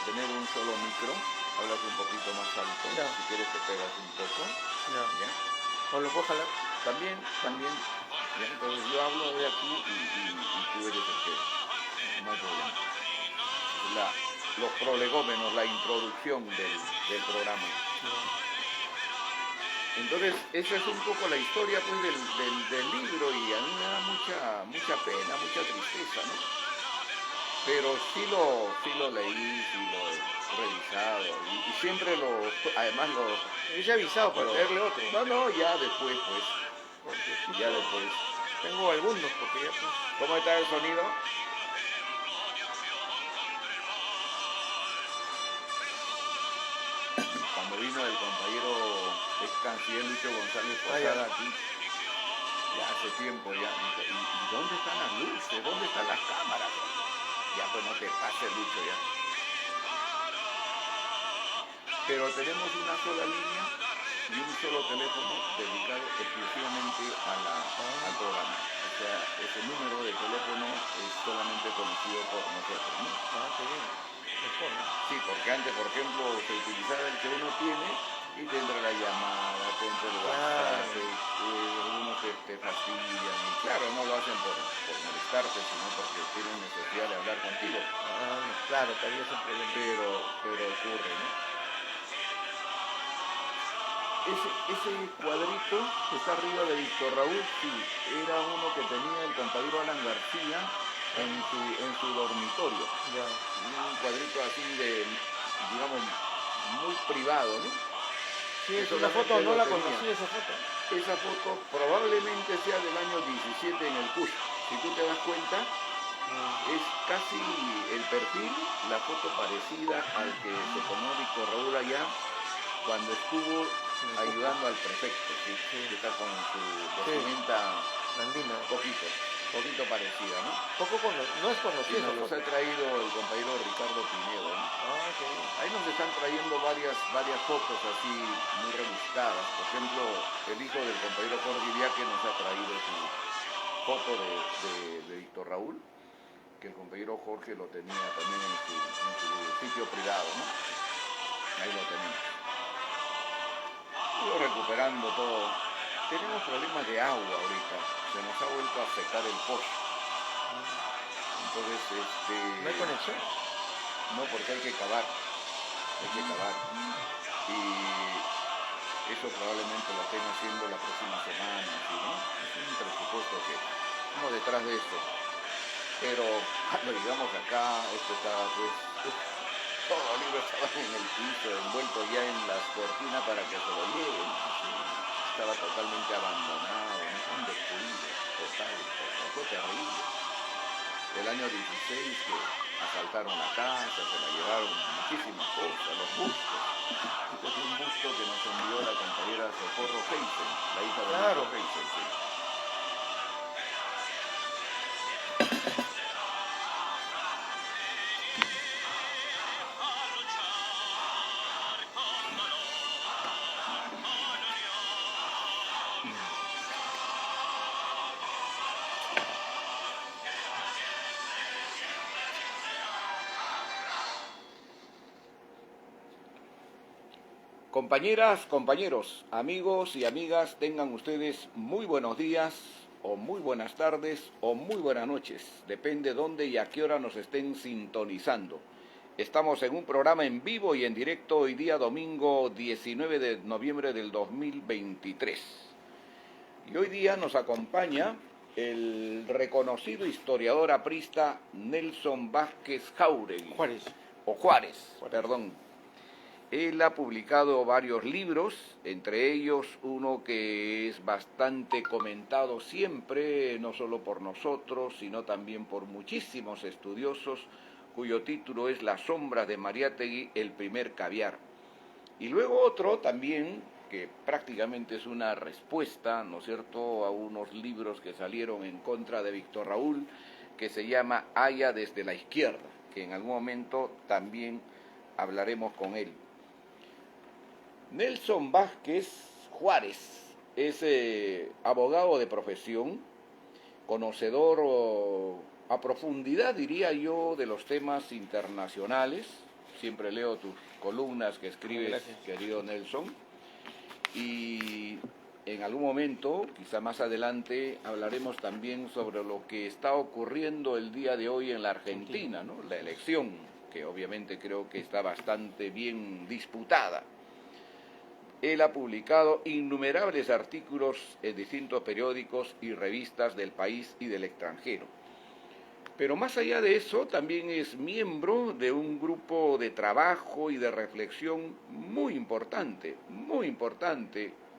tener un solo micro, hablas un poquito más alto, Ya. si quieres te pegas un poco, Ya. ¿ya? ¿O lo puedo jalar? También, ¿ya? Entonces yo hablo de aquí y tú eres el que, no hay problema. Los prolegómenos, la introducción del programa. Entonces, esa es un poco la historia pues, del libro y a mí me da mucha pena, mucha tristeza, ¿no? Pero sí lo leí, sí lo he revisado y siempre además Hubiese avisado para traerle otro. No, ya después pues, Porque ya después. tengo algunos, porque ya pues... ¿Cómo está el sonido? Cuando vino el compañero ex canciller Lucho González Posada aquí, ya hace tiempo ya, ¿y dónde están las luces? ¿Dónde están las cámaras? Ya pues no te pases Lucho ya. Pero tenemos una sola línea y un solo teléfono dedicado exclusivamente al programa. O sea, ese número de teléfono es solamente conocido por nosotros, ¿no? Ah, qué bien. Mejor, ¿no? Sí, porque antes, por ejemplo, se utilizaba el que uno tiene y te entra la llamada, te entra el WhatsApp, algunos te fastidian. Y claro, no lo hacen por molestarte, sino porque tienen necesidad de hablar contigo. Ah, claro, todavía es un problema. Pero ocurre, ¿no? Ese cuadrito que está arriba de Víctor Raúl, sí, era uno que tenía el compañero Alan García en su dormitorio. Ya. Un cuadrito así de, digamos, muy privado, ¿no? Sí, es una foto, no la conocí esa foto. Esa foto probablemente sea del año 17 en el CUS. Si tú te das cuenta, es casi el perfil, la foto parecida al que se tomó Víctor Raúl allá cuando estuvo ayudando al prefecto, sí, que está con su vestimenta andina, poquito parecida, ¿no? No es conocido. Y nos los ha traído el compañero Ricardo Pinedo, ¿no? Ah, qué bien. Ahí nos están trayendo varias fotos así muy rebuscadas. Por ejemplo, el hijo del compañero Jorge Iriaque nos ha traído su foto de Víctor Raúl, que el compañero Jorge lo tenía también en su sitio privado, ¿no? Ahí lo tenemos. Sigo recuperando todo. Tenemos problemas de agua ahorita. Se nos ha vuelto a secar el pozo. Entonces, ¿No hay conexión? no, porque hay que cavar. Y eso probablemente lo estén haciendo la próxima semana, ¿sí, no? Es un presupuesto que estamos detrás de esto. Pero cuando llegamos acá, esto estaba pues, todos los libros estaban en el piso, envueltos ya en las cortinas para que se lo lleven. Estaba totalmente abandonado, ¿no? Un descuido total, fue terrible. El año 16 que asaltaron la casa, se la llevaron muchísimas cosas, los bustos. Este es un busto que nos envió la compañera Socorro Heisen, la hija de Socorro Heisen, sí. Compañeras, compañeros, amigos y amigas, tengan ustedes muy buenos días, o muy buenas tardes, o muy buenas noches. Depende dónde y a qué hora nos estén sintonizando. Estamos en un programa en vivo y en directo hoy día domingo 19 de noviembre del 2023. Y hoy día nos acompaña el reconocido historiador aprista Nelson Vázquez Jáuregui. Juárez. Él ha publicado varios libros, entre ellos uno que es bastante comentado siempre, no solo por nosotros, sino también por muchísimos estudiosos, cuyo título es Las sombras de Mariátegui, el primer caviar. Y luego otro también, que prácticamente es una respuesta, ¿no es cierto?, a unos libros que salieron en contra de Víctor Raúl, que se llama Haya desde la izquierda, que en algún momento también hablaremos con él. Nelson Vázquez Juárez es abogado de profesión, conocedor a profundidad, diría yo, de los temas internacionales, siempre leo tus columnas que escribes, Gracias. querido Nelson, y en algún momento, quizá más adelante, hablaremos también sobre lo que está ocurriendo el día de hoy en la Argentina, ¿no? La elección, que obviamente creo que está bastante bien disputada. Él ha publicado innumerables artículos en distintos periódicos y revistas del país y del extranjero. Pero más allá de eso, también es miembro de un grupo de trabajo y de reflexión muy importante,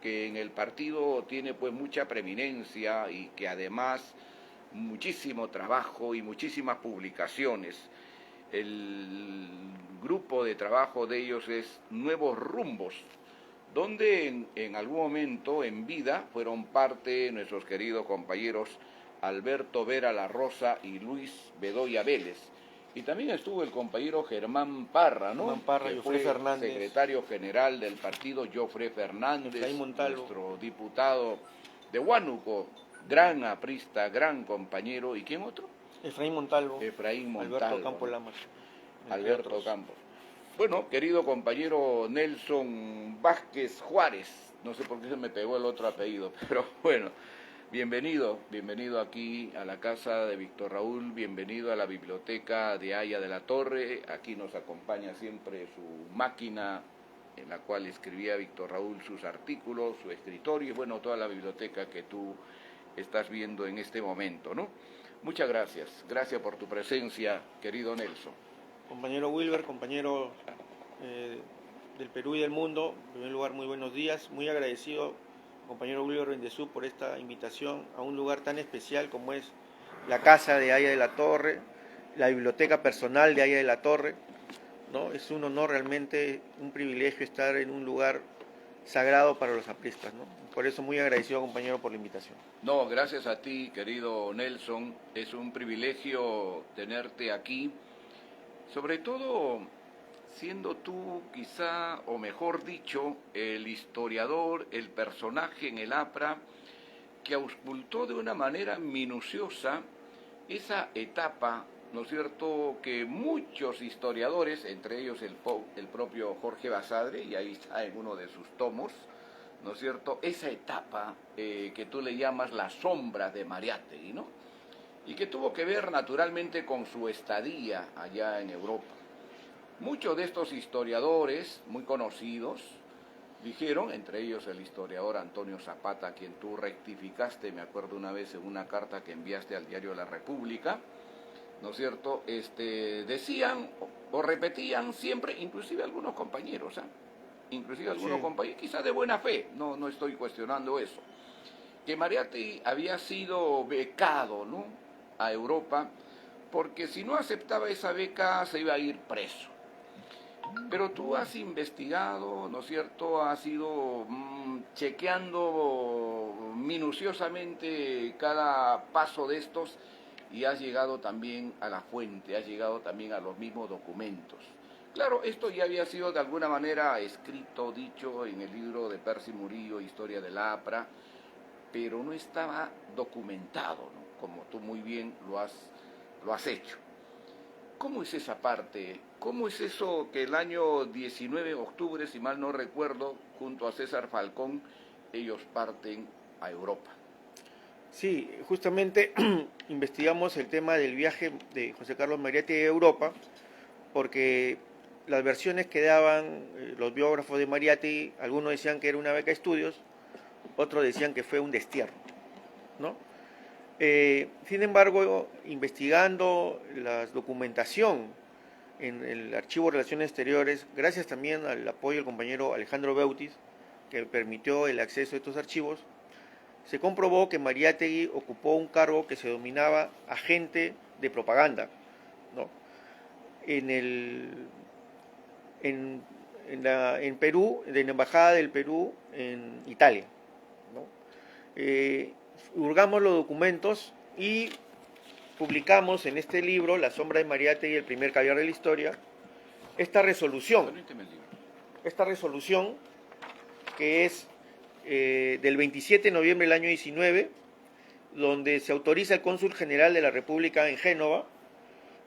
que en el partido tiene pues mucha preeminencia y que además muchísimo trabajo y muchísimas publicaciones. El grupo de trabajo de ellos es Nuevos Rumbos, donde en algún momento en vida fueron parte nuestros queridos compañeros Alberto Vera La Rosa y Luis Bedoya Vélez. Y también estuvo el compañero Germán Parra, ¿no? Germán Parra, que Jofré fue Fernández, secretario general del partido, Jofré Fernández, Efraín Montalvo, nuestro diputado de Huánuco, gran aprista, gran compañero. ¿Y quién otro? Efraín Montalvo, Efraín Montalvo. Alberto Campo Lamas. Alberto Campos. Bueno, querido compañero Nelson Vázquez Juárez, no sé por qué se me pegó el otro apellido, pero bueno, bienvenido aquí a la casa de Víctor Raúl, bienvenido a la biblioteca de Haya de la Torre. Aquí nos acompaña siempre su máquina en la cual escribía Víctor Raúl sus artículos, su escritorio y bueno, toda la biblioteca que tú estás viendo en este momento, ¿no? Muchas gracias por tu presencia, querido Nelson. Compañero Wilber, compañero del Perú y del mundo, en primer lugar muy buenos días, muy agradecido compañero Wilber Bendezú por esta invitación a un lugar tan especial como es la casa de Haya de la Torre, la biblioteca personal de Haya de la Torre, ¿no? Es un honor realmente, un privilegio estar en un lugar sagrado para los apristas, ¿no? Por eso muy agradecido compañero por la invitación. No, gracias a ti, querido Nelson, es un privilegio tenerte aquí. Sobre todo, siendo tú quizá, o mejor dicho, el historiador, el personaje en el APRA que auscultó de una manera minuciosa esa etapa, ¿no es cierto?, que muchos historiadores, entre ellos el propio Jorge Basadre, y ahí está en uno de sus tomos, ¿no es cierto?, esa etapa que tú le llamas la sombra de Mariátegui, ¿no?, y que tuvo que ver naturalmente con su estadía allá en Europa. Muchos de estos historiadores muy conocidos dijeron, entre ellos el historiador Antonio Zapata, a quien tú rectificaste, me acuerdo una vez en una carta que enviaste al diario La República, ¿no es cierto?, decían o repetían siempre, inclusive algunos compañeros, compañeros, quizás de buena fe, no estoy cuestionando eso, que Mariátegui había sido becado, ¿no?, a Europa, porque si no aceptaba esa beca se iba a ir preso. Pero tú has investigado, ¿no es cierto?, has ido chequeando minuciosamente cada paso de estos y has llegado también a la fuente, has llegado también a los mismos documentos. Claro, esto ya había sido de alguna manera escrito, dicho en el libro de Percy Murillo, Historia del APRA, pero no estaba documentado, ¿no?, como tú muy bien lo has hecho. ¿Cómo es esa parte? ¿Cómo es eso que el año 19 de octubre, si mal no recuerdo, junto a César Falcón, ellos parten a Europa? Sí, justamente investigamos el tema del viaje de José Carlos Mariátegui a Europa, porque las versiones que daban los biógrafos de Mariátegui, algunos decían que era una beca de estudios, otros decían que fue un destierro, ¿no? Sin embargo, investigando la documentación en el Archivo de Relaciones Exteriores, gracias también al apoyo del compañero Alejandro Beutis, que permitió el acceso a estos archivos, se comprobó que Mariátegui ocupó un cargo que se denominaba agente de propaganda, ¿no?, en Perú, de la Embajada del Perú en Italia, ¿no? Hurgamos los documentos y publicamos en este libro, La sombra de Mariátegui, el primer caviar de la historia, esta resolución que es del 27 de noviembre del año 19, donde se autoriza al cónsul general de la República en Génova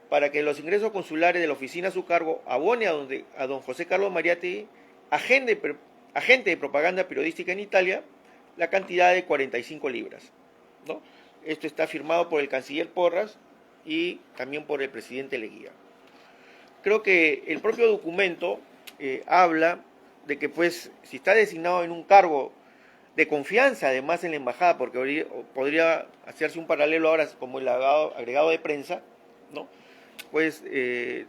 para que los ingresos consulares de la oficina a su cargo abone a don José Carlos Mariátegui, agente de propaganda periodística en Italia, la cantidad de 45 libras, ¿no? Esto está firmado por el canciller Porras y también por el presidente Leguía. Creo que el propio documento habla de que, pues, si está designado en un cargo de confianza, además en la embajada, porque podría hacerse un paralelo ahora como el agregado de prensa, ¿no? Pues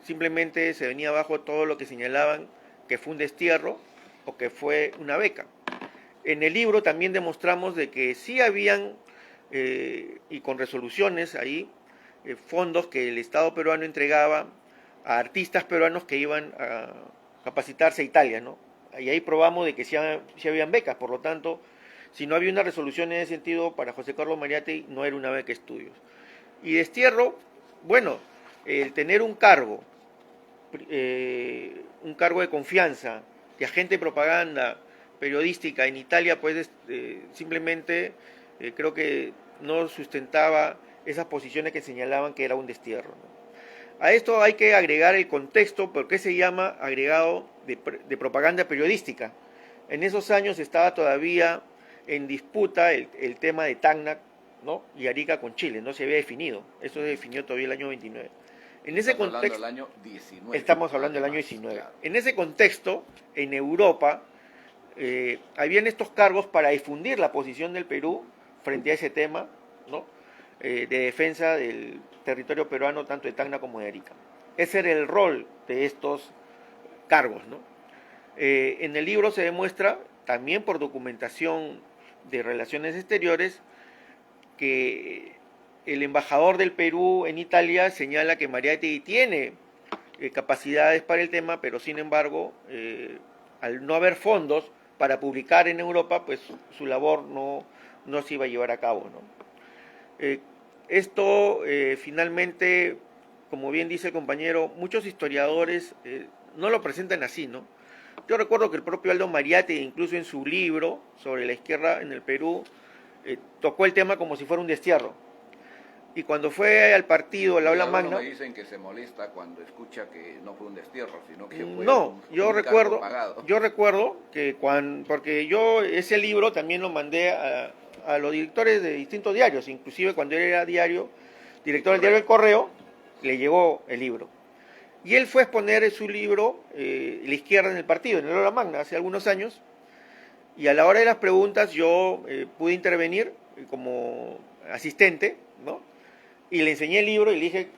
simplemente se venía abajo todo lo que señalaban que fue un destierro o que fue una beca. En el libro también demostramos de que sí habían, y con resoluciones ahí, fondos que el Estado peruano entregaba a artistas peruanos que iban a capacitarse a Italia, ¿no? Y ahí probamos de que sí habían becas, por lo tanto, si no había una resolución en ese sentido para José Carlos Mariátegui, no era una beca de estudios. Y destierro, bueno, el tener un cargo de confianza, de agente de propaganda periodística en Italia, pues simplemente creo que no sustentaba esas posiciones que señalaban que era un destierro, ¿no? A esto hay que agregar el contexto, porque se llama agregado de propaganda periodística. En esos años estaba todavía en disputa el tema de Tacna, ¿no? Y Arica con Chile, no se había definido. Eso se definió todavía el año 29. En ese contexto, del año 19. Estamos hablando del año 19. Claro. En ese contexto, en Europa, habían estos cargos para difundir la posición del Perú frente a ese tema, ¿no? De defensa del territorio peruano, tanto de Tacna como de Arica. Ese era el rol de estos cargos, ¿no? En el libro se demuestra, también por documentación de Relaciones Exteriores, que el embajador del Perú en Italia señala que Mariátegui tiene capacidades para el tema, pero sin embargo, al no haber fondos para publicar en Europa, pues su labor no se iba a llevar a cabo, ¿no? Esto finalmente, como bien dice el compañero, muchos historiadores no lo presentan así, ¿no? Yo recuerdo que el propio Aldo Mariátegui, incluso en su libro sobre la izquierda en el Perú, tocó el tema como si fuera un destierro. Y cuando fue al partido, al aula magna... me dicen que se molesta cuando escucha que no fue un destierro, sino que fue yo recuerdo que porque yo ese libro también lo mandé a los directores de distintos diarios, inclusive cuando él era director del diario El Correo, le llegó el libro. Y él fue a exponer su libro, La izquierda en el partido, en el aula magna, hace algunos años, y a la hora de las preguntas yo pude intervenir como asistente, ¿no? Y le enseñé el libro y le dije,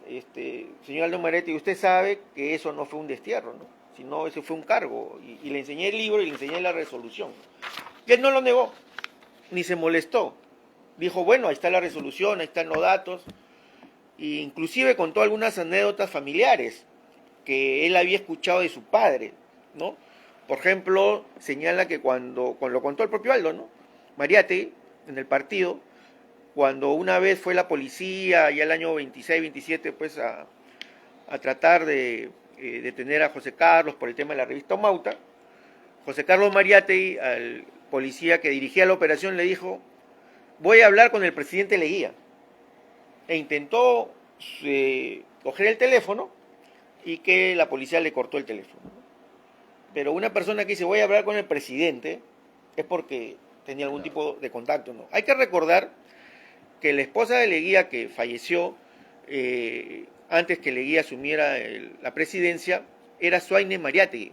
señor Aldo Mariátegui, usted sabe que eso no fue un destierro, ¿no? Sino eso fue un cargo. Y le enseñé el libro y le enseñé la resolución. Y él no lo negó, ni se molestó. Dijo, bueno, ahí está la resolución, ahí están los datos. E inclusive contó algunas anécdotas familiares que él había escuchado de su padre, ¿no? Por ejemplo, señala que cuando lo contó el propio Aldo, ¿no? Mariátegui, en el partido, cuando una vez fue la policía, ya el año 26, 27, pues a tratar de detener a José Carlos por el tema de la revista Mauta, José Carlos Mariátegui, al policía que dirigía la operación, le dijo, voy a hablar con el presidente Leguía. E intentó coger el teléfono y que la policía le cortó el teléfono. Pero una persona que dice, voy a hablar con el presidente, es porque tenía algún tipo de contacto, ¿no? Hay que recordar que la esposa de Leguía, que falleció antes que Leguía asumiera la presidencia, era Suaine Mariátegui,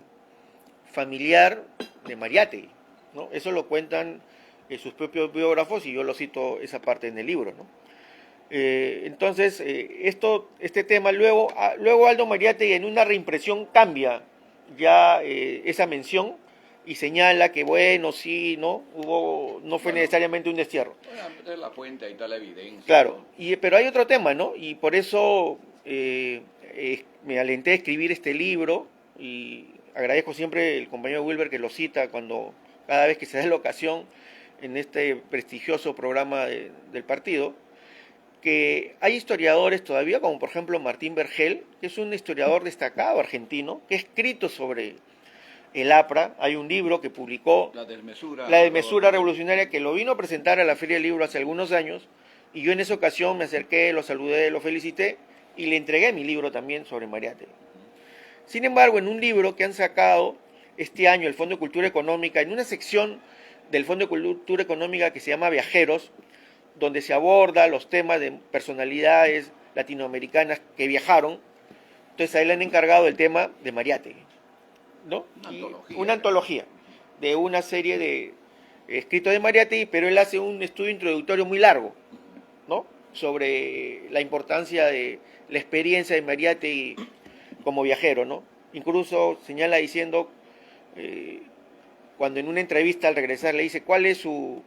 familiar de Mariátegui, ¿no? Eso lo cuentan sus propios biógrafos y yo lo cito esa parte en el libro, ¿no? Entonces, este tema, luego Aldo Mariátegui en una reimpresión cambia ya esa mención y señala que bueno, sí, no fue necesariamente un destierro. De la fuente, ahí está la evidencia. Claro, pero hay otro tema, ¿no? Y por eso me alenté a escribir este libro y agradezco siempre al compañero Wilber que lo cita cada vez que se da la ocasión en este prestigioso programa del partido, que hay historiadores todavía, como por ejemplo Martín Vergel, que es un historiador destacado argentino, que ha escrito sobre el APRA. Hay un libro que publicó, La desmesura revolucionaria, que lo vino a presentar a la Feria del Libro hace algunos años, y yo en esa ocasión me acerqué, lo saludé, lo felicité, y le entregué mi libro también sobre Mariátegui. Sin embargo, en un libro que han sacado este año el Fondo de Cultura Económica, en una sección del Fondo de Cultura Económica que se llama Viajeros, donde se aborda los temas de personalidades latinoamericanas que viajaron, entonces ahí le han encargado el tema de Mariátegui, ¿no? Una antología de una serie de escritos de Mariátegui, pero él hace un estudio introductorio muy largo, ¿no? Sobre la importancia de la experiencia de Mariátegui como viajero, ¿no? Incluso señala diciendo, cuando en una entrevista al regresar le dice cuál es su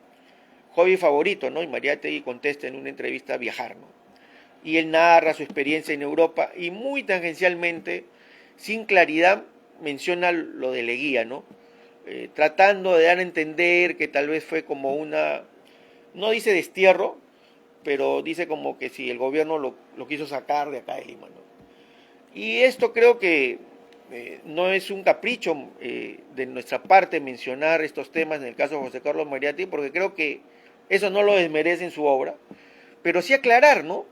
hobby favorito, ¿no? Y Mariátegui contesta en una entrevista viajar, ¿no? Y él narra su experiencia en Europa y muy tangencialmente, sin claridad, menciona lo de Leguía, ¿no? Tratando de dar a entender que tal vez fue como una, no dice destierro, pero dice como que si el gobierno lo quiso sacar de acá de Lima, ¿no? Y esto creo que no es un capricho de nuestra parte mencionar estos temas en el caso de José Carlos Mariátegui, porque creo que eso no lo desmerece en su obra, pero sí aclarar, ¿no?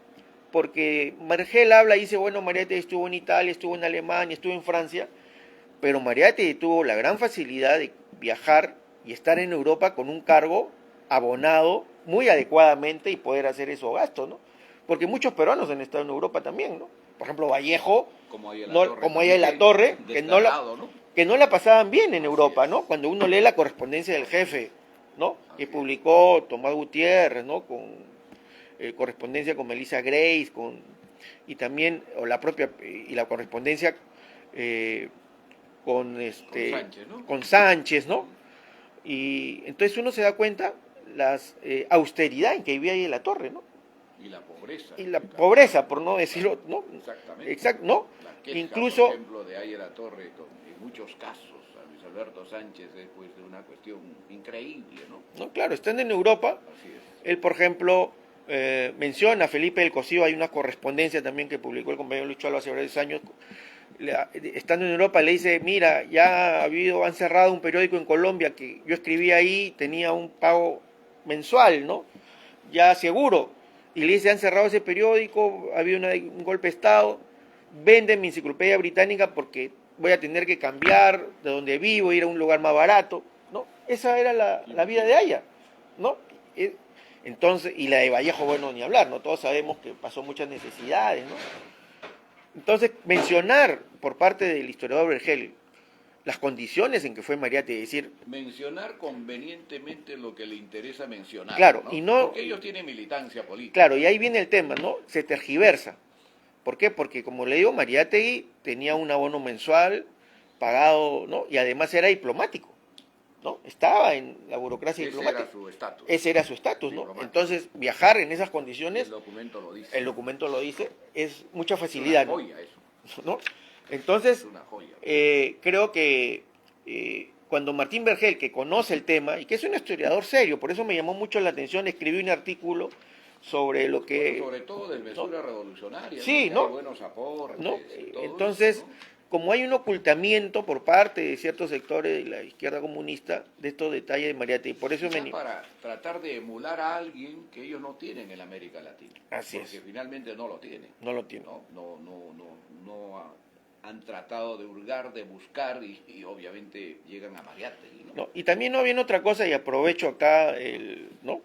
Porque Vergel habla y dice, bueno, Mariátegui estuvo en Italia, estuvo en Alemania, estuvo en Francia, pero Mariátegui tuvo la gran facilidad de viajar y estar en Europa con un cargo abonado muy adecuadamente y poder hacer esos gastos, ¿no? Porque muchos peruanos han estado en Europa también, ¿no? Por ejemplo, Vallejo, como ahí en La Torre, que no la pasaban bien en Europa, ¿no? Cuando uno lee la correspondencia del jefe, ¿no? Que publicó Tomás Gutiérrez, ¿no? Con correspondencia con Melissa Grace, y también, o la propia, y la correspondencia con Sánchez, ¿no? Con Sánchez, ¿no? Y entonces uno se da cuenta las austeridad en que vivía ahí en La Torre, ¿no? Y la pobreza. Y la pobreza, por no decirlo, ¿no? Exactamente. Exacto, ¿no? La queja, incluso, por ejemplo, de ahí en La Torre, en muchos casos, a Luis Alberto Sánchez es pues de una cuestión increíble, ¿no? No, claro, estando en Europa, Así es. él, por ejemplo, menciona a Felipe del Cosío, hay una correspondencia también que publicó el compañero Luis Chalo hace varios años, estando en Europa le dice, mira, ya han cerrado un periódico en Colombia que yo escribía ahí, tenía un pago mensual, ¿no? Ya seguro. Y le dice, han cerrado ese periódico, había un golpe de Estado, venden mi enciclopedia británica porque voy a tener que cambiar de donde vivo, ir a un lugar más barato, ¿no? Esa era la vida de Aya, ¿no? Entonces, y la de Vallejo, bueno, ni hablar, ¿no? Todos sabemos que pasó muchas necesidades, ¿no? Entonces, mencionar por parte del historiador Vergel las condiciones en que fue Mariátegui, es decir, mencionar convenientemente lo que le interesa mencionar, claro, ¿no? Y no, porque ellos tienen militancia política. Claro, y ahí viene el tema, ¿no? Se tergiversa. ¿Por qué? Porque, como le digo, Mariátegui tenía un abono mensual pagado, ¿no? Y además era diplomático, ¿no? Estaba en la burocracia diplomática. Ese era su estatus. Ese era su estatus, ¿no? Entonces, viajar en esas condiciones, el documento lo dice. El documento lo dice, es mucha facilidad, es una joya, eso. ¿no? Entonces, es una joya. Creo que cuando Martín Vergel, que conoce el tema y que es un historiador serio, por eso me llamó mucho la atención, escribió un artículo sobre lo que... Sobre todo del Mesura revolucionaria, sí, ¿no? Hay buenos aportes. ¿no? Todo entonces, eso, ¿no? Como hay un ocultamiento por parte de ciertos sectores de la izquierda comunista de estos detalles de Mariátegui, por eso para tratar de emular a alguien que ellos no tienen en América Latina. Así porque es. Finalmente no lo tienen. No lo tienen. No han tratado de hurgar, de buscar y obviamente llegan a Mariátegui, ¿no? Y también no viene otra cosa, y aprovecho acá, ¿no?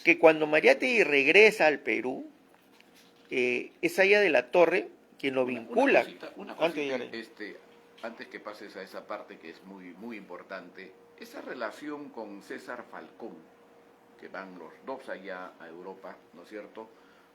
Que cuando Mariátegui regresa al Perú, es Aya de la Torre quien lo vincula. Una cosita, antes que pases a esa parte que es muy, muy importante, esa relación con César Falcón, que van los dos allá a Europa, ¿no es cierto?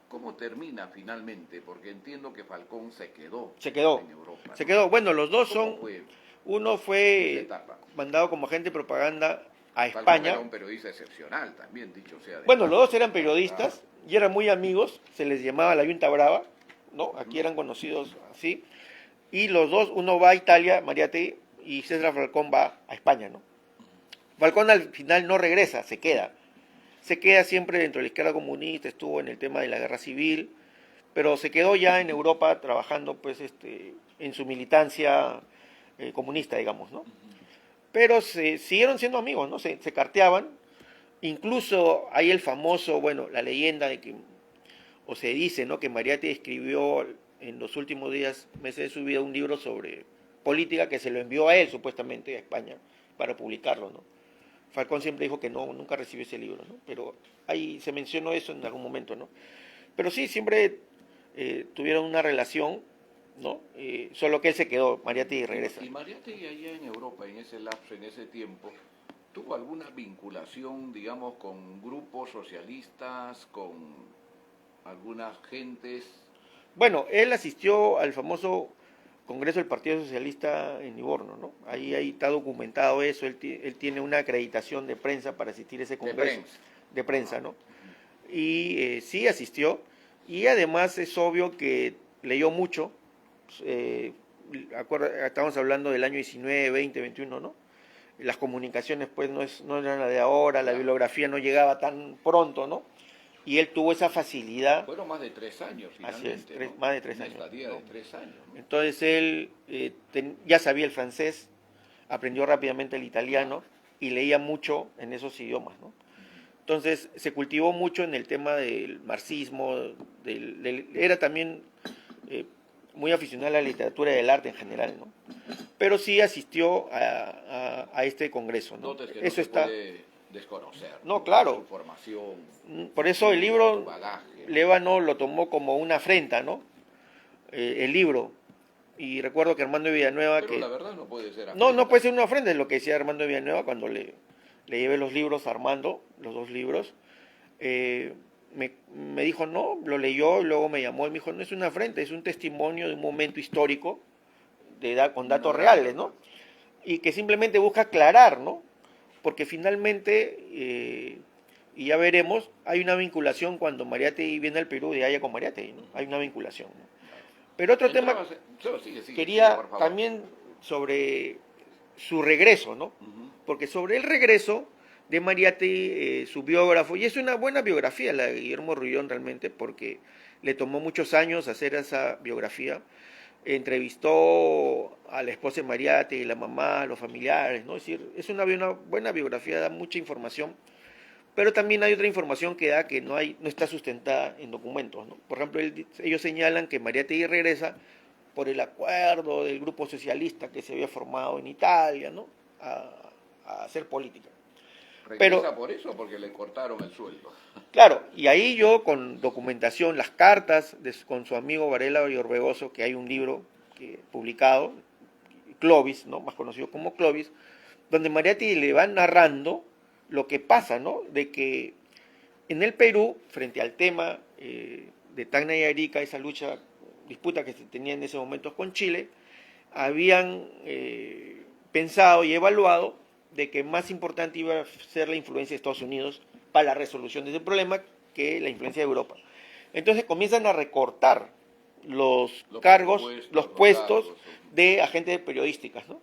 ¿Cómo termina finalmente? Porque entiendo que Falcón se quedó en Europa, ¿no? Se quedó. Bueno, los dos son... fue uno fue mandado como agente de propaganda a España. Falcón era un periodista excepcional también, dicho sea de bueno, los dos eran periodistas y eran muy amigos, se les llamaba la Yunta Brava, ¿no? Aquí eran conocidos así. Y los dos, uno va a Italia, Mariátegui, y César Falcón va a España, ¿no? Falcón al final no regresa, se queda. Se queda siempre dentro de la izquierda comunista, estuvo en el tema de la guerra civil, pero se quedó ya en Europa trabajando pues en su militancia comunista, digamos, ¿no? Pero siguieron siendo amigos, ¿no? Se carteaban. Incluso hay el famoso, bueno, la leyenda de que o se dice, ¿no?, que Mariátegui escribió en los últimos meses de su vida, un libro sobre política que se lo envió a él, supuestamente, a España, para publicarlo, ¿no? Falcón siempre dijo que no, nunca recibió ese libro, ¿no? Pero ahí se mencionó eso en algún momento, ¿no? Pero sí, siempre tuvieron una relación, ¿no? Solo que él se quedó, Mariátegui regresa. ¿Y Mariátegui allá en Europa, en ese lapso, en ese tiempo, tuvo alguna vinculación, digamos, con grupos socialistas, con algunas gentes? Bueno, él asistió al famoso Congreso del Partido Socialista en Livorno, ¿no? Ahí está documentado eso, él tiene una acreditación de prensa para asistir a ese congreso. De prensa, ¿no? Y sí asistió, y además es obvio que leyó mucho, estamos hablando del año 19, 20, 21, ¿no? Las comunicaciones pues no eran la de ahora, la bibliografía no llegaba tan pronto, ¿no? Y él tuvo esa facilidad. Fueron más de 3 años, finalmente. Así es, más de 3 años. Una estadía de 3 años, ¿no? Entonces él ya sabía el francés, aprendió rápidamente el italiano y leía mucho en esos idiomas, ¿no? Entonces se cultivó mucho en el tema del marxismo, era también muy aficionado a la literatura y del arte en general, ¿no? Pero sí asistió a este congreso, ¿no? Dotes que eso no se puede desconocer. No, claro. Su formación. Por eso el libro, bagaje, ¿no? Lévano lo tomó como una afrenta, ¿no? El libro. Y recuerdo que Armando Villanueva... Pero la verdad no puede ser afrenta. No puede ser una ofrenda, es lo que decía Armando Villanueva cuando le llevé los libros a Armando, los 2 libros. Me dijo, no, lo leyó, y luego me llamó y me dijo, no es una afrenta, es un testimonio de un momento histórico con datos reales, ¿no? Y que simplemente busca aclarar, ¿no? Porque finalmente, y ya veremos, hay una vinculación cuando Mariátegui viene al Perú de Haya con Mariátegui, ¿no? Hay una vinculación, ¿no? Pero otro tema, quería también sobre su regreso, ¿no? Porque sobre el regreso de Mariátegui, su biógrafo, y es una buena biografía la de Guillermo Rullón realmente, porque le tomó muchos años hacer esa biografía. Entrevistó a la esposa de Mariátegui, la mamá, los familiares, ¿no? Es decir, es una buena biografía, da mucha información, pero también hay otra información que da que no está sustentada en documentos, ¿no? Por ejemplo, ellos señalan que Mariátegui regresa por el acuerdo del grupo socialista que se había formado en Italia, ¿no? A hacer política. ¿Regresa por eso o porque le cortaron el sueldo? Claro, y ahí yo con documentación, las cartas con su amigo Varela y Orbegoso, que hay un libro publicado, Clovis, ¿no?, más conocido como Clovis, donde Mariátegui le va narrando lo que pasa, ¿no?, de que en el Perú, frente al tema de Tacna y Arica, esa disputa que se tenía en ese momento con Chile, habían pensado y evaluado de que más importante iba a ser la influencia de Estados Unidos para la resolución de ese problema que la influencia de Europa. Entonces comienzan a recortar los puestos de agentes periodísticas, ¿no?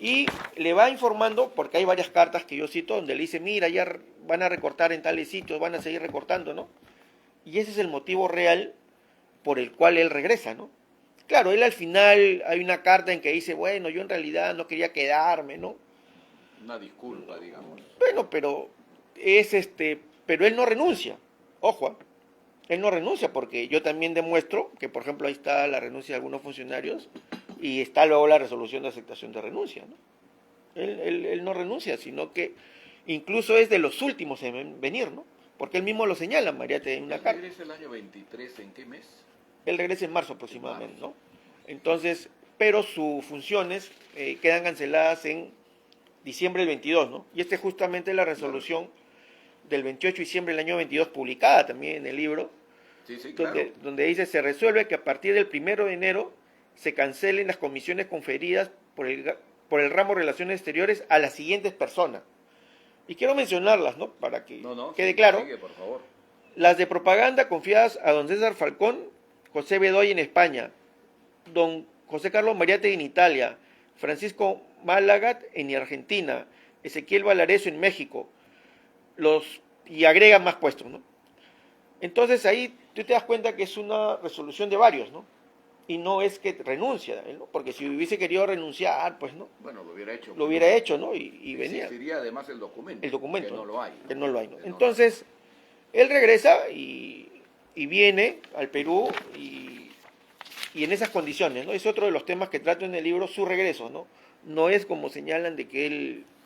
Y le va informando, porque hay varias cartas que yo cito, donde le dice, mira, ya van a recortar en tales sitios, van a seguir recortando, ¿no? Y ese es el motivo real por el cual él regresa, ¿no? Claro, él al final, hay una carta en que dice, bueno, yo en realidad no quería quedarme, ¿no? Una disculpa, digamos. Bueno, pero pero él no renuncia. Ojo, él no renuncia porque yo también demuestro que, por ejemplo, ahí está la renuncia de algunos funcionarios y está luego la resolución de aceptación de renuncia, ¿no? Él no renuncia, sino que incluso es de los últimos en venir, ¿no? Porque él mismo lo señala, Mariátegui, en una carta. ¿Él regresa el año 23 en qué mes? Él regresa en marzo aproximadamente, ¿no? Entonces, pero sus funciones quedan canceladas en diciembre del 22, ¿no? Y es justamente la resolución del 28 de diciembre del año 22, publicada también en el libro, sí, claro. donde dice, se resuelve que a partir del 1 de enero se cancelen las comisiones conferidas por el ramo de Relaciones Exteriores a las siguientes personas. Y quiero mencionarlas, ¿no? Para que quede claro. Sigue, por favor. Las de propaganda confiadas a don César Falcón, José Bedoya en España, don José Carlos Mariátegui en Italia, Francisco Málagat en Argentina, Ezequiel Valareso en México, y agrega más puestos, ¿no? Entonces ahí tú te das cuenta que es una resolución de varios, ¿no? Y no es que renuncia, ¿no? Porque si hubiese querido renunciar, pues no. Bueno, lo hubiera hecho. Lo hubiera hecho, ¿no? Y venía. Existiría además el documento. El documento. Que no lo hay. Que no lo hay, ¿no? Entonces, él regresa y y viene al Perú y en esas condiciones, ¿no? Es otro de los temas que trato en el libro, su regreso, ¿no? No es como señalan de que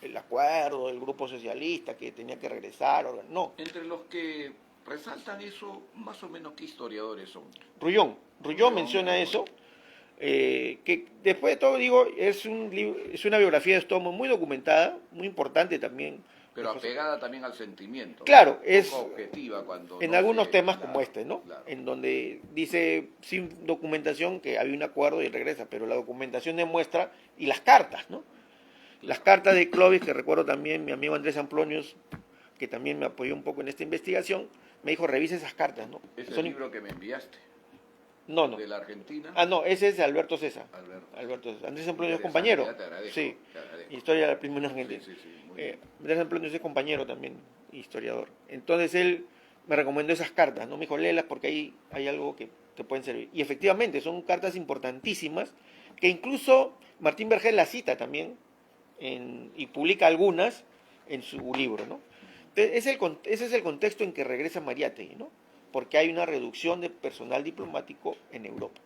el acuerdo del grupo socialista, que tenía que regresar, no. Entre los que resaltan eso, más o menos, ¿qué historiadores son? Rullón menciona eso, que después de todo, digo, es una biografía de Stroessner muy documentada, muy importante también. Pero apegada también al sentimiento. Claro, ¿no? es objetiva cuando en no algunos se, temas claro, como este, ¿no? Claro. En donde dice sin documentación que había un acuerdo y regresa, pero la documentación demuestra, y las cartas, ¿no? Las cartas de Clovis, que recuerdo también mi amigo Andrés Amplonius, que también me apoyó un poco en esta investigación, me dijo, revisa esas cartas, ¿no? Es el libro que me enviaste. No. De la Argentina. Ah, no, ese es Alberto César. Alberto César. Andrés Amplonius es compañero. Te agradezco, sí. te agradezco. Historia de la Primera Argentina. Sí, muy bien. Andrés Amplonius es compañero también, historiador. Entonces él me recomendó esas cartas, ¿no? Me dijo, léelas porque ahí hay algo que te pueden servir. Y efectivamente, son cartas importantísimas, que incluso Martín Vergel las cita también, y publica algunas en su libro, ¿no? Entonces, ese es el contexto en que regresa Mariátegui, ¿no? Porque hay una reducción de personal diplomático en Europa.